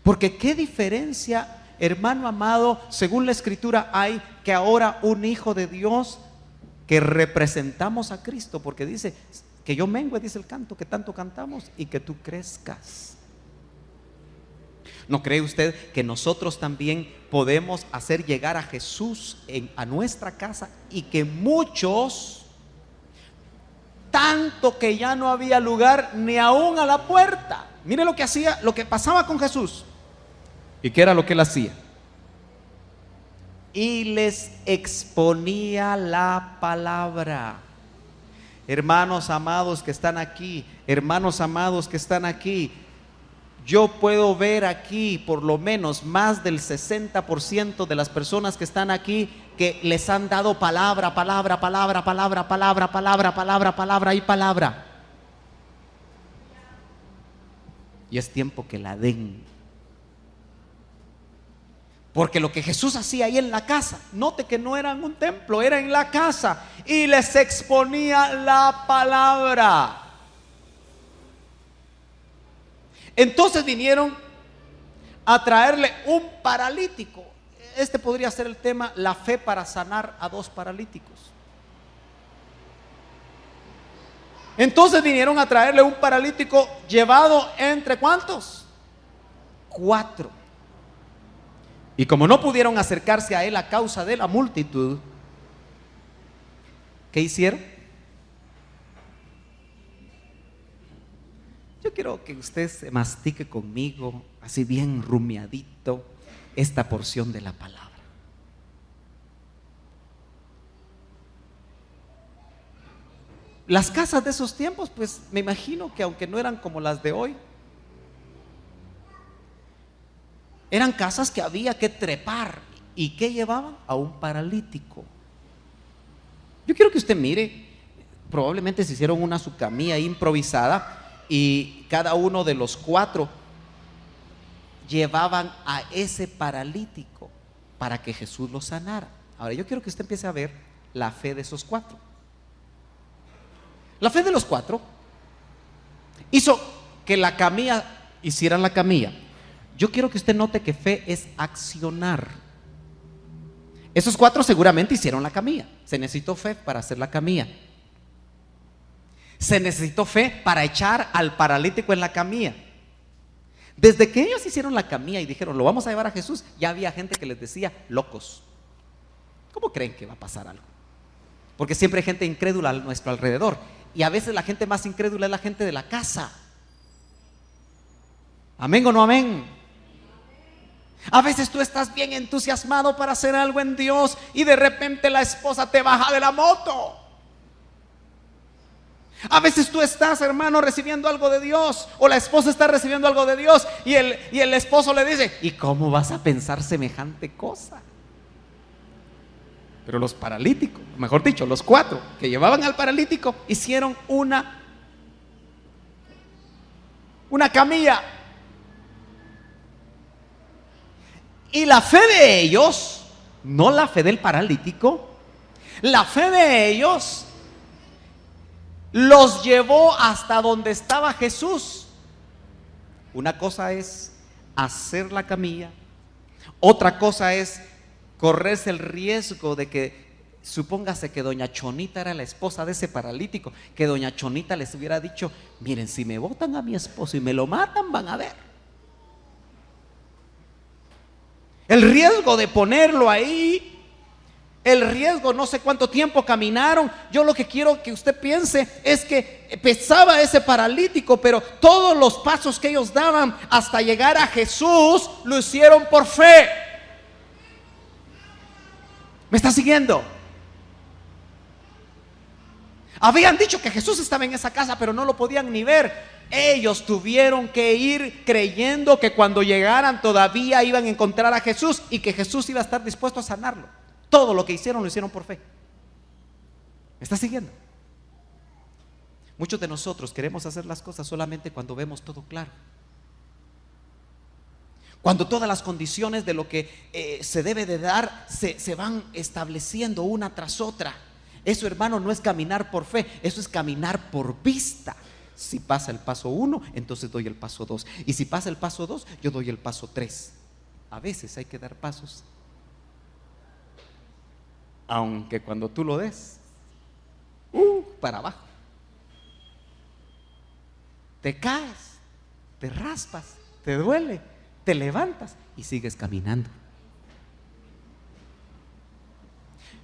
Porque qué diferencia, hermano amado, según la Escritura hay que ahora un hijo de Dios que representamos a Cristo, porque dice que yo mengue, dice el canto, que tanto cantamos, y que tú crezcas. ¿No cree usted que nosotros también podemos hacer llegar a Jesús a nuestra casa y que muchos, tanto que ya no había lugar ni aún a la puerta? Mire lo que hacía, lo que pasaba con Jesús. ¿Y qué era lo que él hacía? Y les exponía la palabra. Hermanos amados que están aquí, hermanos amados que están aquí, yo puedo ver aquí por lo menos más del 60% de las personas que están aquí que les han dado palabra, palabra, palabra, palabra, palabra, palabra, palabra, palabra y palabra. Y es tiempo que la den. Porque lo que Jesús hacía ahí en la casa, note que no era en un templo, era en la casa, y les exponía la palabra. Entonces vinieron a traerle un paralítico. Este podría ser el tema, la fe para sanar a 2 paralíticos. Entonces vinieron a traerle un paralítico llevado entre ¿cuántos? 4. Y como no pudieron acercarse a él a causa de la multitud, ¿qué hicieron? Yo quiero que usted se mastique conmigo, así bien rumiadito, esta porción de la palabra. Las casas de esos tiempos, pues me imagino que aunque no eran como las de hoy, eran casas que había que trepar. ¿Y qué llevaban? A un paralítico. Yo quiero que usted mire, probablemente se hicieron una subcamilla improvisada y cada uno de los 4 llevaban a ese paralítico para que Jesús lo sanara. Ahora yo quiero que usted empiece a ver la fe de esos 4. La fe de los 4 hizo que la camilla hicieran la camilla. Yo quiero que usted note que fe es accionar. Esos 4 seguramente hicieron la camilla. Se necesitó fe para hacer la camilla. Se necesitó fe para echar al paralítico en la camilla. Desde que ellos hicieron la camilla y dijeron, lo vamos a llevar a Jesús, ya había gente que les decía, locos. ¿Cómo creen que va a pasar algo? Porque siempre hay gente incrédula a nuestro alrededor. Y a veces la gente más incrédula es la gente de la casa. ¿Amén o no amén? A veces tú estás bien entusiasmado para hacer algo en Dios y de repente la esposa te baja de la moto. A veces tú estás, hermano, recibiendo algo de Dios, o la esposa está recibiendo algo de Dios y el esposo le dice, ¿y cómo vas a pensar semejante cosa? Pero los paralíticos, mejor dicho, los 4 que llevaban al paralítico hicieron una camilla. Y la fe de ellos, no la fe del paralítico, la fe de ellos los llevó hasta donde estaba Jesús. Una cosa es hacer la camilla, otra cosa es correrse el riesgo de que, supóngase que doña Chonita era la esposa de ese paralítico, que doña Chonita les hubiera dicho: miren, si me botan a mi esposo y me lo matan, van a ver. El riesgo de ponerlo ahí, el riesgo, no sé cuánto tiempo caminaron. Yo lo que quiero que usted piense es que pesaba ese paralítico, pero todos los pasos que ellos daban hasta llegar a Jesús lo hicieron por fe. ¿Me está siguiendo? Habían dicho que Jesús estaba en esa casa, pero no lo podían ni ver. Ellos tuvieron que ir creyendo que cuando llegaran todavía iban a encontrar a Jesús y que Jesús iba a estar dispuesto a sanarlo. Todo lo que hicieron lo hicieron por fe. ¿Me está siguiendo? Muchos de nosotros queremos hacer las cosas solamente cuando vemos todo claro, cuando todas las condiciones de lo que se debe de dar se van estableciendo una tras otra. Eso, hermano, no es caminar por fe, eso es caminar por vista. Si pasa el paso 1, entonces doy el paso 2. Y si pasa el paso 2, yo doy el paso 3. A veces hay que dar pasos, aunque cuando tú lo des, para abajo, te caes, te raspas, te duele, te levantas y sigues caminando.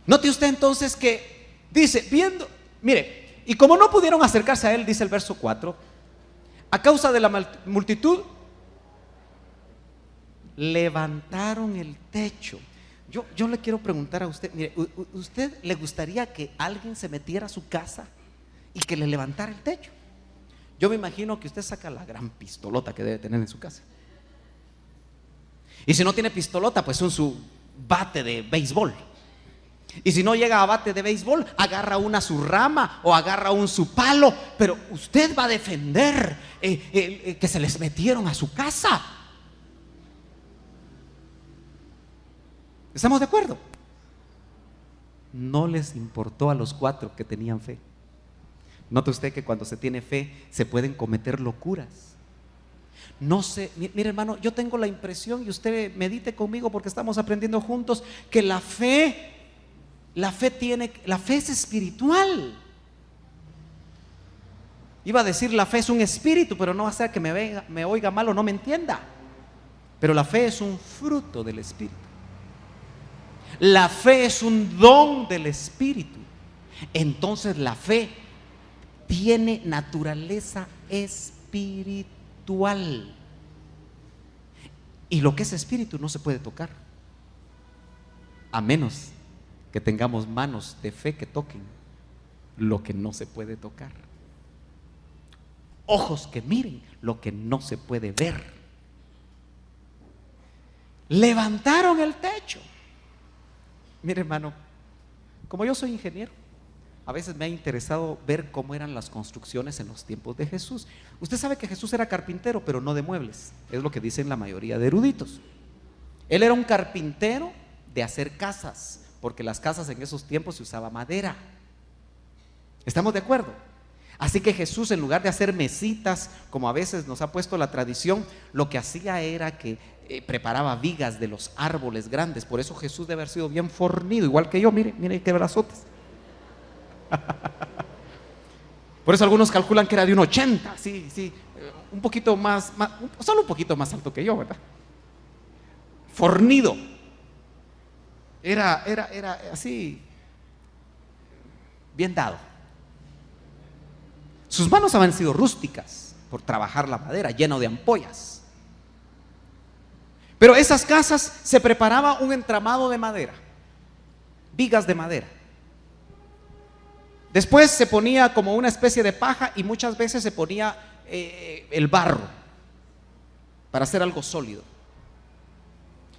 Note usted entonces que dice, viendo, mire, y como no pudieron acercarse a él, dice el verso 4, a causa de la multitud, levantaron el techo. Yo le quiero preguntar a usted, mire, ¿usted le gustaría que alguien se metiera a su casa y que le levantara el techo? Yo me imagino que usted saca la gran pistolota que debe tener en su casa. Y si no tiene pistolota, pues su bate de béisbol. Y si no llega a bate de béisbol, agarra su rama o agarra su palo. Pero usted va a defender que se les metieron a su casa. ¿Estamos de acuerdo? No les importó a los 4 que tenían fe. Note usted que cuando se tiene fe se pueden cometer locuras. No sé, mire hermano, yo tengo la impresión, y usted medite conmigo porque estamos aprendiendo juntos, que la fe es espiritual. Iba a decir la fe es un espíritu, pero no va a ser que me oiga mal o no me entienda. Pero la fe es un fruto del espíritu. La fe es un don del espíritu. Entonces la fe tiene naturaleza espiritual. Y lo que es espíritu no se puede tocar, a menos que tengamos manos de fe que toquen lo que no se puede tocar, ojos que miren lo que no se puede ver. Levantaron el techo. Mire hermano, como yo soy ingeniero, a veces me ha interesado ver cómo eran las construcciones en los tiempos de Jesús. Usted sabe que Jesús era carpintero, pero no de muebles. Es lo que dicen la mayoría de eruditos. Él era un carpintero de hacer casas, porque las casas en esos tiempos se usaba madera. ¿Estamos de acuerdo? Así que Jesús, en lugar de hacer mesitas, como a veces nos ha puesto la tradición, lo que hacía era que preparaba vigas de los árboles grandes. Por eso Jesús debe haber sido bien fornido, igual que yo. Mire qué brazotes. Por eso algunos calculan que era de un 80, sí, un poquito más, solo un poquito más alto que yo, ¿verdad? Fornido. Era así, bien dado. Sus manos habían sido rústicas por trabajar la madera, lleno de ampollas. Pero esas casas se preparaba un entramado de madera, vigas de madera. Después se ponía como una especie de paja y muchas veces se ponía el barro para hacer algo sólido.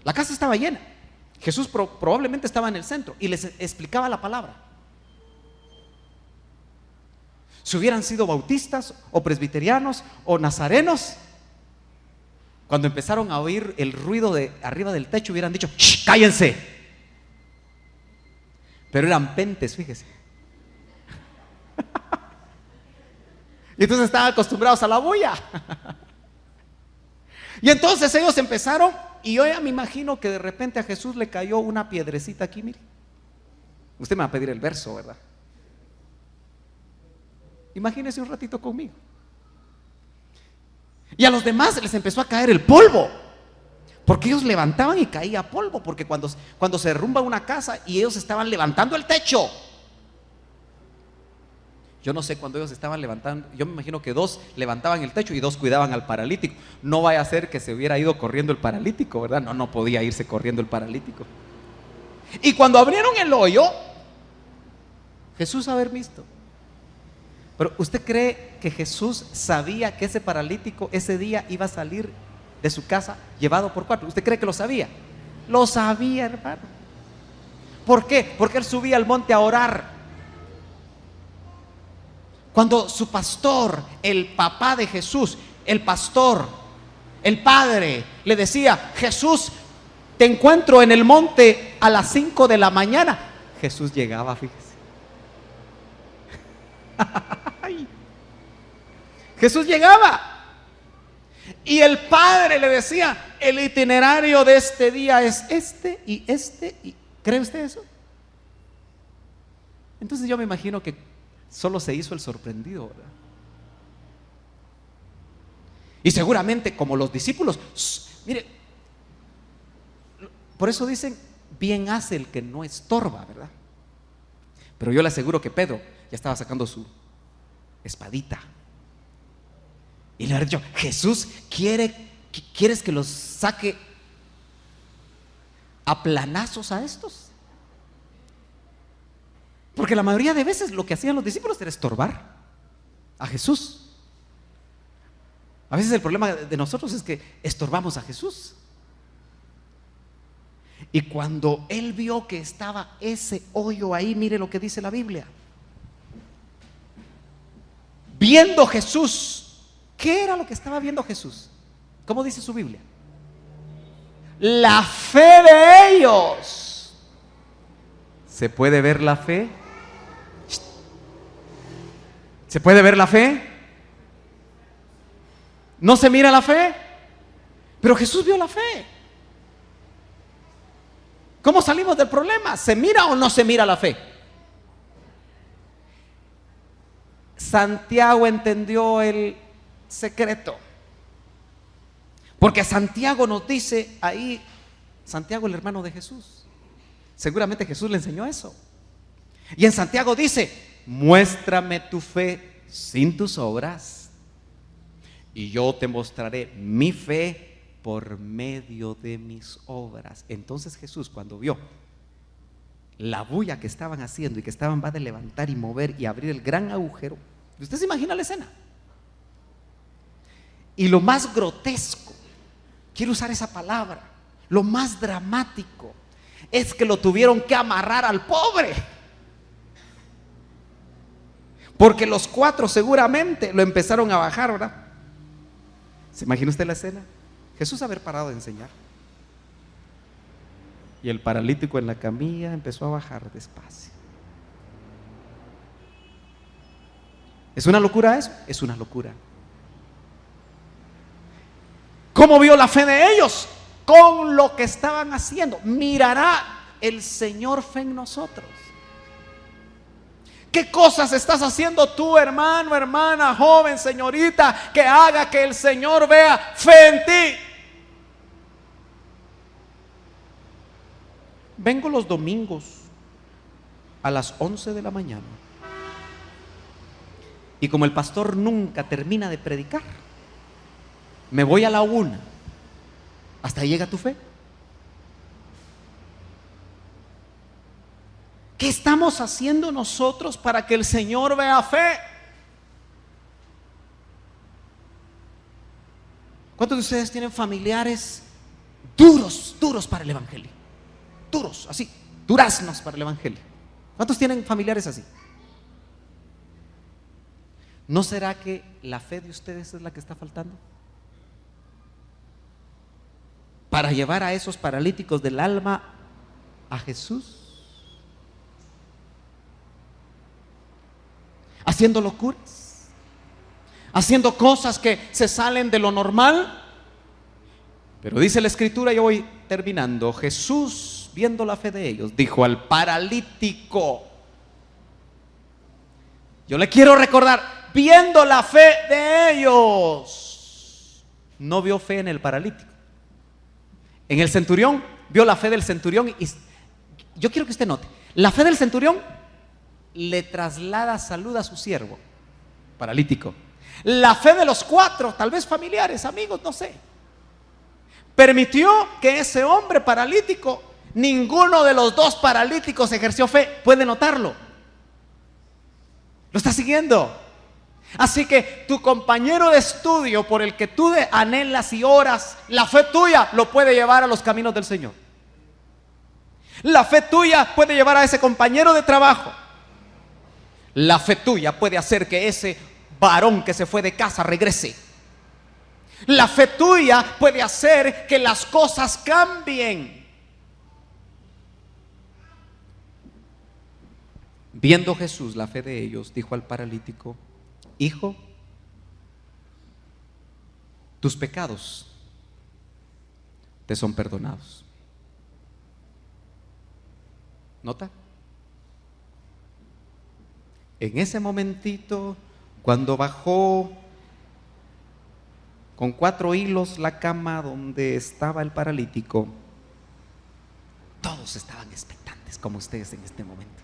La casa estaba llena. Jesús probablemente estaba en el centro y les explicaba la palabra. Si hubieran sido bautistas o presbiterianos o nazarenos, cuando empezaron a oír el ruido de arriba del techo, hubieran dicho: ¡shh, cállense! Pero eran pentes, fíjese. Y entonces estaban acostumbrados a la bulla. Y entonces ellos empezaron, y yo ya me imagino que de repente a Jesús le cayó una piedrecita aquí, mire. Usted me va a pedir el verso, ¿verdad? Imagínese un ratito conmigo. Y a los demás les empezó a caer el polvo, porque ellos levantaban y caía polvo, porque cuando se derrumba una casa y ellos estaban levantando el techo, yo no sé cuando ellos estaban levantando, yo me imagino que 2 levantaban el techo y 2 cuidaban al paralítico. No vaya a ser que se hubiera ido corriendo el paralítico, ¿verdad? No podía irse corriendo el paralítico. Y cuando abrieron el hoyo, Jesús haber visto. Pero ¿usted cree que Jesús sabía que ese paralítico ese día iba a salir de su casa llevado por 4? ¿Usted cree que lo sabía? Lo sabía, hermano. ¿Por qué? Porque él subía al monte a orar. Cuando su pastor, el papá de Jesús, el pastor, el padre, le decía: Jesús, te encuentro en el monte a las 5 de la mañana. Jesús llegaba, fíjese. Jesús llegaba. Y el padre le decía: el itinerario de este día es este y este. ¿Cree usted eso? Entonces yo me imagino que solo se hizo el sorprendido, ¿verdad? Y seguramente como los discípulos, mire, por eso dicen: bien hace el que no estorba, ¿verdad? Pero yo le aseguro que Pedro ya estaba sacando su espadita y le había dicho: Jesús, ¿quieres que los saque a planazos a estos? Porque la mayoría de veces lo que hacían los discípulos era estorbar a Jesús. A veces el problema de nosotros es que estorbamos a Jesús. Y cuando él vio que estaba ese hoyo ahí, mire lo que dice la Biblia. Viendo Jesús, ¿qué era lo que estaba viendo Jesús? ¿Cómo dice su Biblia? La fe de ellos. ¿Se puede ver la fe? ¿Se puede ver la fe? ¿No se mira la fe? Pero Jesús vio la fe. ¿Cómo salimos del problema? ¿Se mira o no se mira la fe? Santiago entendió el secreto, porque Santiago nos dice ahí, Santiago el hermano de Jesús, seguramente Jesús le enseñó eso. Y en Santiago dice: muéstrame tu fe sin tus obras, y yo te mostraré mi fe por medio de mis obras. Entonces Jesús, cuando vio la bulla que estaban haciendo y que estaban va de levantar y mover y abrir el gran agujero, ¿usted se imagina la escena? Y lo más grotesco, quiero usar esa palabra, lo más dramático, es que lo tuvieron que amarrar al pobre. Porque los 4 seguramente lo empezaron a bajar, ¿verdad? ¿Se imagina usted la escena? Jesús haber parado de enseñar. Y el paralítico en la camilla empezó a bajar despacio. ¿Es una locura eso? Es una locura. ¿Cómo vio la fe de ellos? Con lo que estaban haciendo. Mirará el Señor fe en nosotros. ¿Qué cosas estás haciendo tú, hermano, hermana, joven, señorita, que haga que el Señor vea fe en ti? Vengo los domingos a las 11 de la mañana, y como el pastor nunca termina de predicar, me voy a la 1. Hasta ahí llega tu fe. ¿Qué estamos haciendo nosotros para que el Señor vea fe? ¿Cuántos de ustedes tienen familiares duros para el evangelio? Duros, así, duraznos para el evangelio. ¿Cuántos tienen familiares así? ¿No será que la fe de ustedes es la que está faltando? Para llevar a esos paralíticos del alma a Jesús. Haciendo locuras, haciendo cosas que se salen de lo normal. Pero dice la Escritura, yo voy terminando, Jesús, viendo la fe de ellos, dijo al paralítico, yo le quiero recordar, viendo la fe de ellos, no vio fe en el paralítico. En el centurión, vio la fe del centurión y yo quiero que usted note, la fe del centurión le traslada salud a su siervo paralítico. La fe de los 4, tal vez familiares, amigos, no sé, permitió que ese hombre paralítico, ninguno de los 2 paralíticos ejerció fe. ¿Puede notarlo? ¿Lo está siguiendo? Así que tu compañero de estudio por el que tú anhelas y oras, la fe tuya lo puede llevar a los caminos del Señor. La fe tuya puede llevar a ese compañero de trabajo. La fe tuya puede hacer que ese varón que se fue de casa regrese. La fe tuya puede hacer que las cosas cambien. Viendo Jesús la fe de ellos, dijo al paralítico, hijo, tus pecados te son perdonados. ¿Nota? En ese momentito, cuando bajó con 4 hilos la cama donde estaba el paralítico, todos estaban expectantes como ustedes en este momento.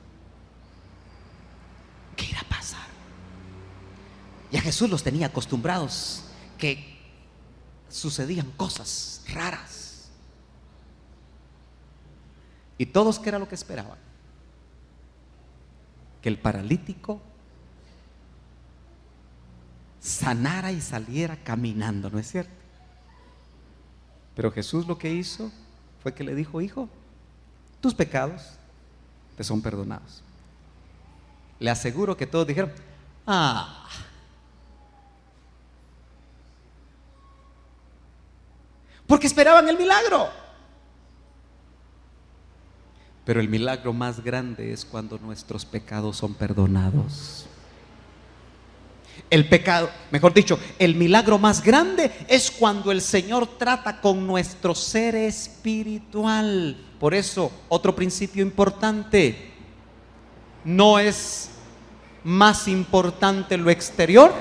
¿Qué irá a pasar? Ya Jesús los tenía acostumbrados que sucedían cosas raras. ¿Y todos qué era lo que esperaban? Que el paralítico sanara y saliera caminando, ¿no es cierto? Pero Jesús lo que hizo fue que le dijo, hijo, tus pecados te son perdonados. Le aseguro que todos dijeron, porque esperaban el milagro. Pero el milagro más grande es cuando nuestros pecados son perdonados. El pecado, mejor dicho, el milagro más grande es cuando el Señor trata con nuestro ser espiritual. Por eso, otro principio importante, no es más importante lo exterior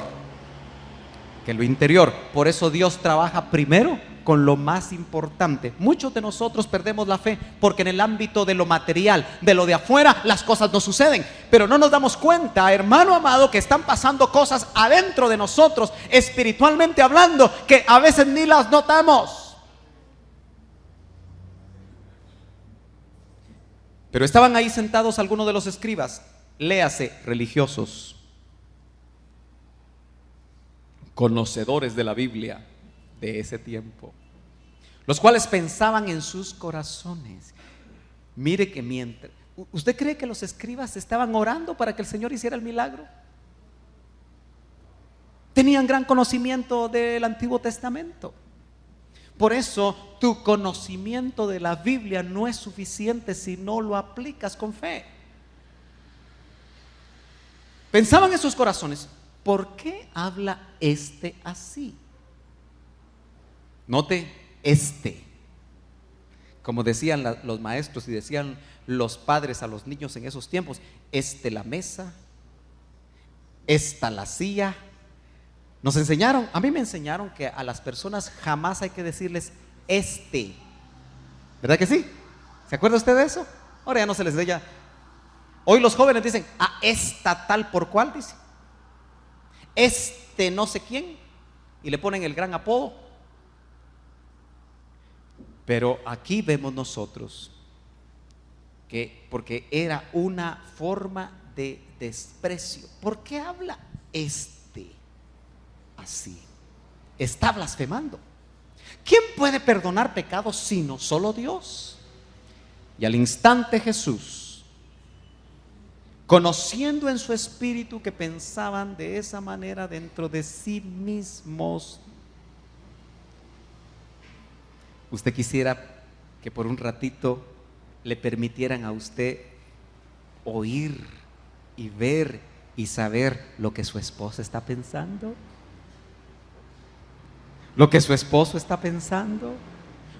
que lo interior. Por eso Dios trabaja primero con lo más importante. Muchos de nosotros perdemos la fe porque en el ámbito de lo material, de lo de afuera, las cosas no suceden, pero no nos damos cuenta, hermano amado, que están pasando cosas adentro de nosotros, espiritualmente hablando, que a veces ni las notamos. Pero estaban ahí sentados algunos de los escribas, léase, religiosos, conocedores de la Biblia de ese tiempo, los cuales pensaban en sus corazones. Mire que mientras, ¿usted cree que los escribas estaban orando para que el Señor hiciera el milagro? Tenían gran conocimiento del Antiguo Testamento. Por eso tu conocimiento de la Biblia no es suficiente si no lo aplicas con fe. Pensaban en sus corazones, ¿por qué habla este así? Note, como decían los maestros y decían los padres a los niños en esos tiempos, la mesa, esta la silla. Nos enseñaron, a mí me enseñaron que a las personas jamás hay que decirles ¿verdad que sí? ¿Se acuerda usted de eso? Ahora ya no se les ve. Hoy los jóvenes dicen, esta tal por cual, dice, no sé quién, y le ponen el gran apodo. Pero aquí vemos nosotros que, porque era una forma de desprecio, ¿por qué habla así? Está blasfemando. ¿Quién puede perdonar pecados sino solo Dios? Y al instante Jesús, conociendo en su espíritu que pensaban de esa manera dentro de sí mismos, ¿usted quisiera que por un ratito le permitieran a usted oír y ver y saber lo que su esposa está pensando? ¿Lo que su esposo está pensando?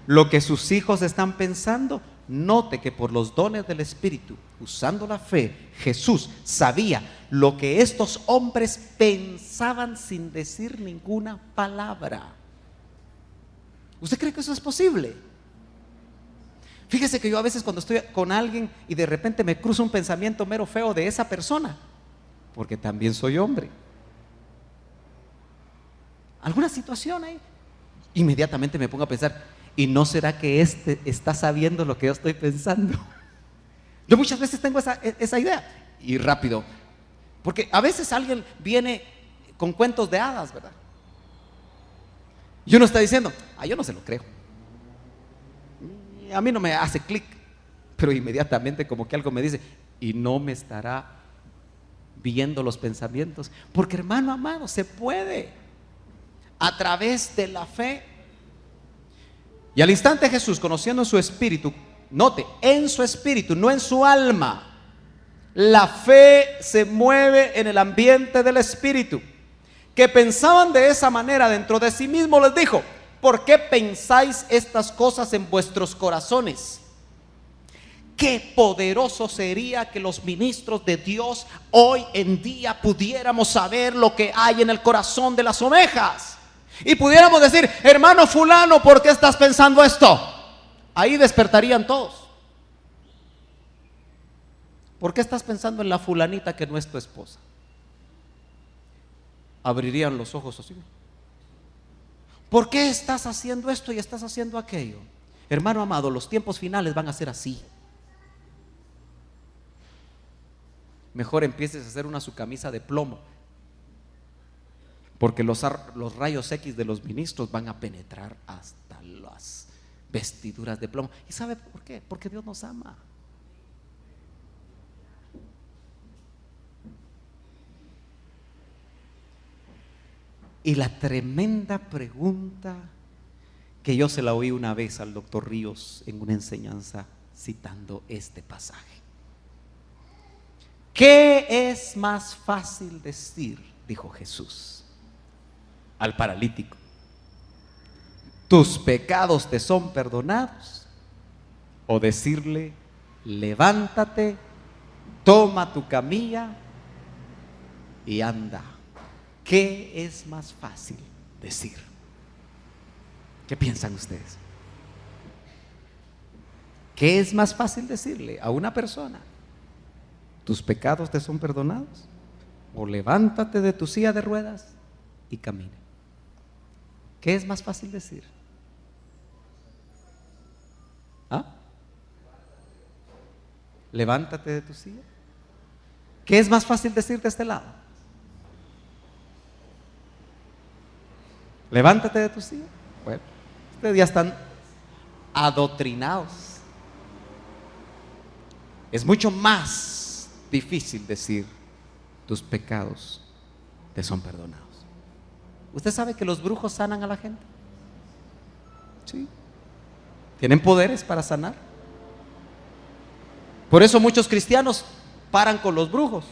lo que sus hijos están pensando, note que por los dones del Espíritu, usando la fe, Jesús sabía lo que estos hombres pensaban sin decir ninguna palabra. ¿Usted cree que eso es posible? Fíjese que yo a veces cuando estoy con alguien y de repente me cruza un pensamiento mero feo de esa persona, porque también soy hombre, alguna situación ahí, inmediatamente me pongo a pensar, ¿y no será que este está sabiendo lo que yo estoy pensando? Yo muchas veces tengo esa idea, y rápido, porque a veces alguien viene con cuentos de hadas, ¿verdad? Y uno está diciendo, yo no se lo creo, a mí no me hace clic, pero inmediatamente como que algo me dice, y no me estará viendo los pensamientos, porque hermano amado, se puede a través de la fe. Y al instante Jesús, conociendo en su espíritu, note, en su espíritu, no en su alma, la fe se mueve en el ambiente del espíritu, que pensaban de esa manera dentro de sí mismo, les dijo, ¿por qué pensáis estas cosas en vuestros corazones? Qué poderoso sería que los ministros de Dios hoy en día pudiéramos saber lo que hay en el corazón de las ovejas y pudiéramos decir, hermano fulano, ¿por qué estás pensando esto? Ahí despertarían todos. ¿Por qué estás pensando en la fulanita que no es tu esposa? Abrirían los ojos así. ¿Por qué estás haciendo esto y estás haciendo aquello? Hermano amado, los tiempos finales van a ser así. Mejor empieces a hacer su camisa de plomo, porque los rayos X de los ministros van a penetrar hasta las vestiduras de plomo. ¿Y sabe por qué? Porque Dios nos ama. Y la tremenda pregunta que yo se la oí una vez al doctor Ríos en una enseñanza citando este pasaje. ¿Qué es más fácil decir? Dijo Jesús al paralítico. ¿Tus pecados te son perdonados? O decirle, levántate, toma tu camilla y anda. ¿Qué es más fácil decir? ¿Qué piensan ustedes? ¿Qué es más fácil decirle a una persona? ¿Tus pecados te son perdonados? O levántate de tu silla de ruedas y camina. ¿Qué es más fácil decir? Levántate de tu silla. ¿Qué es más fácil decir de este lado? Levántate de tu silla. Bueno, ustedes ya están adoctrinados. Es mucho más difícil decir, tus pecados te son perdonados. ¿Usted sabe que los brujos sanan a la gente? Sí. Tienen poderes para sanar. Por eso muchos cristianos paran con los brujos,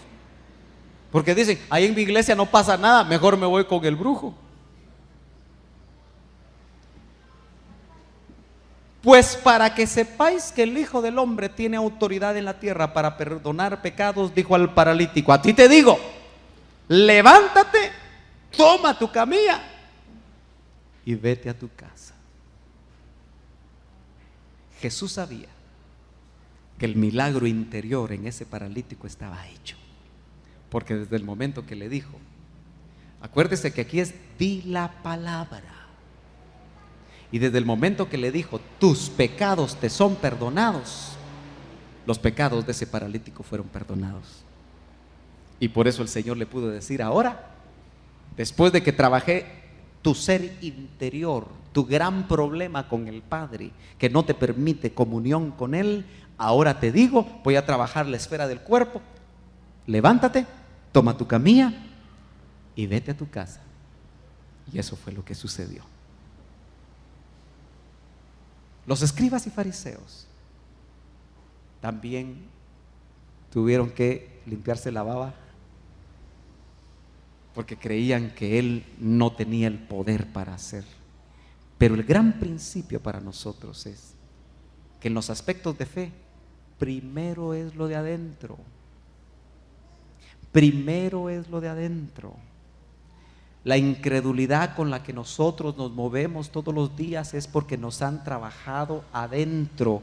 porque dicen, ahí en mi iglesia no pasa nada, mejor me voy con el brujo. Pues para que sepáis que el Hijo del Hombre tiene autoridad en la tierra para perdonar pecados, dijo al paralítico, a ti te digo, levántate, toma tu camilla y vete a tu casa. Jesús sabía que el milagro interior en ese paralítico estaba hecho, porque desde el momento que le dijo, acuérdese que aquí es di la palabra, y desde el momento que le dijo, tus pecados te son perdonados, los pecados de ese paralítico fueron perdonados. Y por eso el Señor le pudo decir, ahora, después de que trabajé tu ser interior, tu gran problema con el Padre, que no te permite comunión con Él, ahora te digo, voy a trabajar la esfera del cuerpo. Levántate, toma tu camilla y vete a tu casa. Y eso fue lo que sucedió. Los escribas y fariseos también tuvieron que limpiarse la baba, porque creían que él no tenía el poder para hacer. Pero el gran principio para nosotros es que en los aspectos de fe, primero es lo de adentro. Primero es lo de adentro. La incredulidad con la que nosotros nos movemos todos los días es porque nos han trabajado adentro,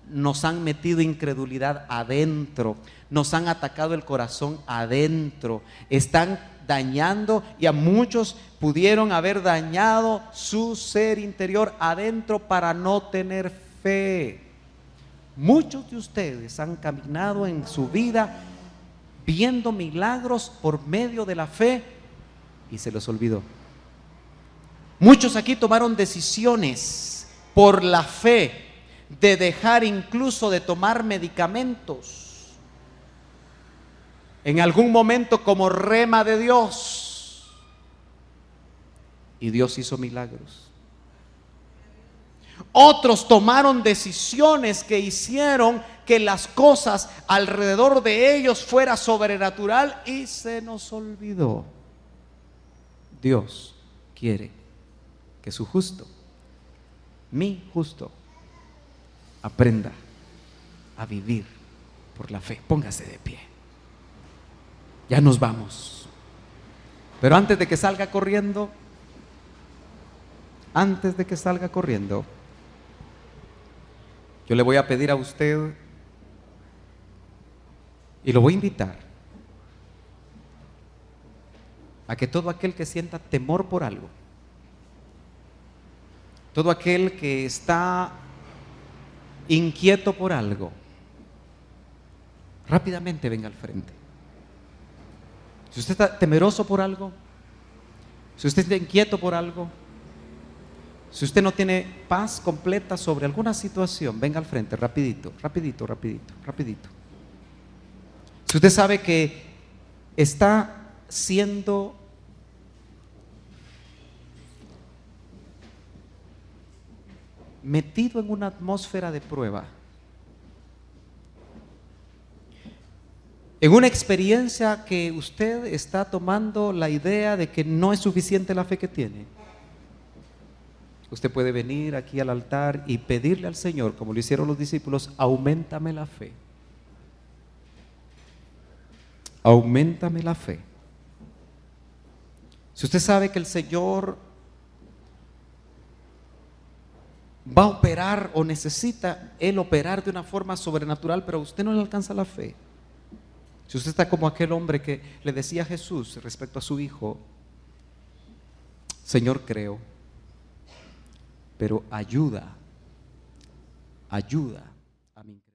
nos han metido incredulidad adentro, nos han atacado el corazón adentro, están dañando, y a muchos pudieron haber dañado su ser interior adentro para no tener fe. Muchos de ustedes han caminado en su vida viendo milagros por medio de la fe y se les olvidó. Muchos aquí tomaron decisiones por la fe de dejar incluso de tomar medicamentos en algún momento como rema de Dios, y Dios hizo milagros. Otros tomaron decisiones que hicieron que las cosas alrededor de ellos fuera sobrenatural y se nos olvidó. Dios quiere que su justo, mi justo, aprenda a vivir por la fe. Póngase de pie. Ya nos vamos. Pero antes de que salga corriendo, yo le voy a pedir a usted y lo voy a invitar a que todo aquel que sienta temor por algo, todo aquel que está inquieto por algo, rápidamente venga al frente. Si usted está temeroso por algo, si usted está inquieto por algo, si usted no tiene paz completa sobre alguna situación, venga al frente, rapidito. Si usted sabe que está siendo metido en una atmósfera de prueba, en una experiencia que usted está tomando la idea de que no es suficiente la fe que tiene, usted puede venir aquí al altar y pedirle al Señor, como lo hicieron los discípulos: auméntame la fe. Auméntame la fe. Si usted sabe que el Señor va a operar o necesita Él operar de una forma sobrenatural, pero a usted no le alcanza la fe. Si usted está como aquel hombre que le decía a Jesús respecto a su hijo: Señor, creo, pero ayuda a mi incredulidad.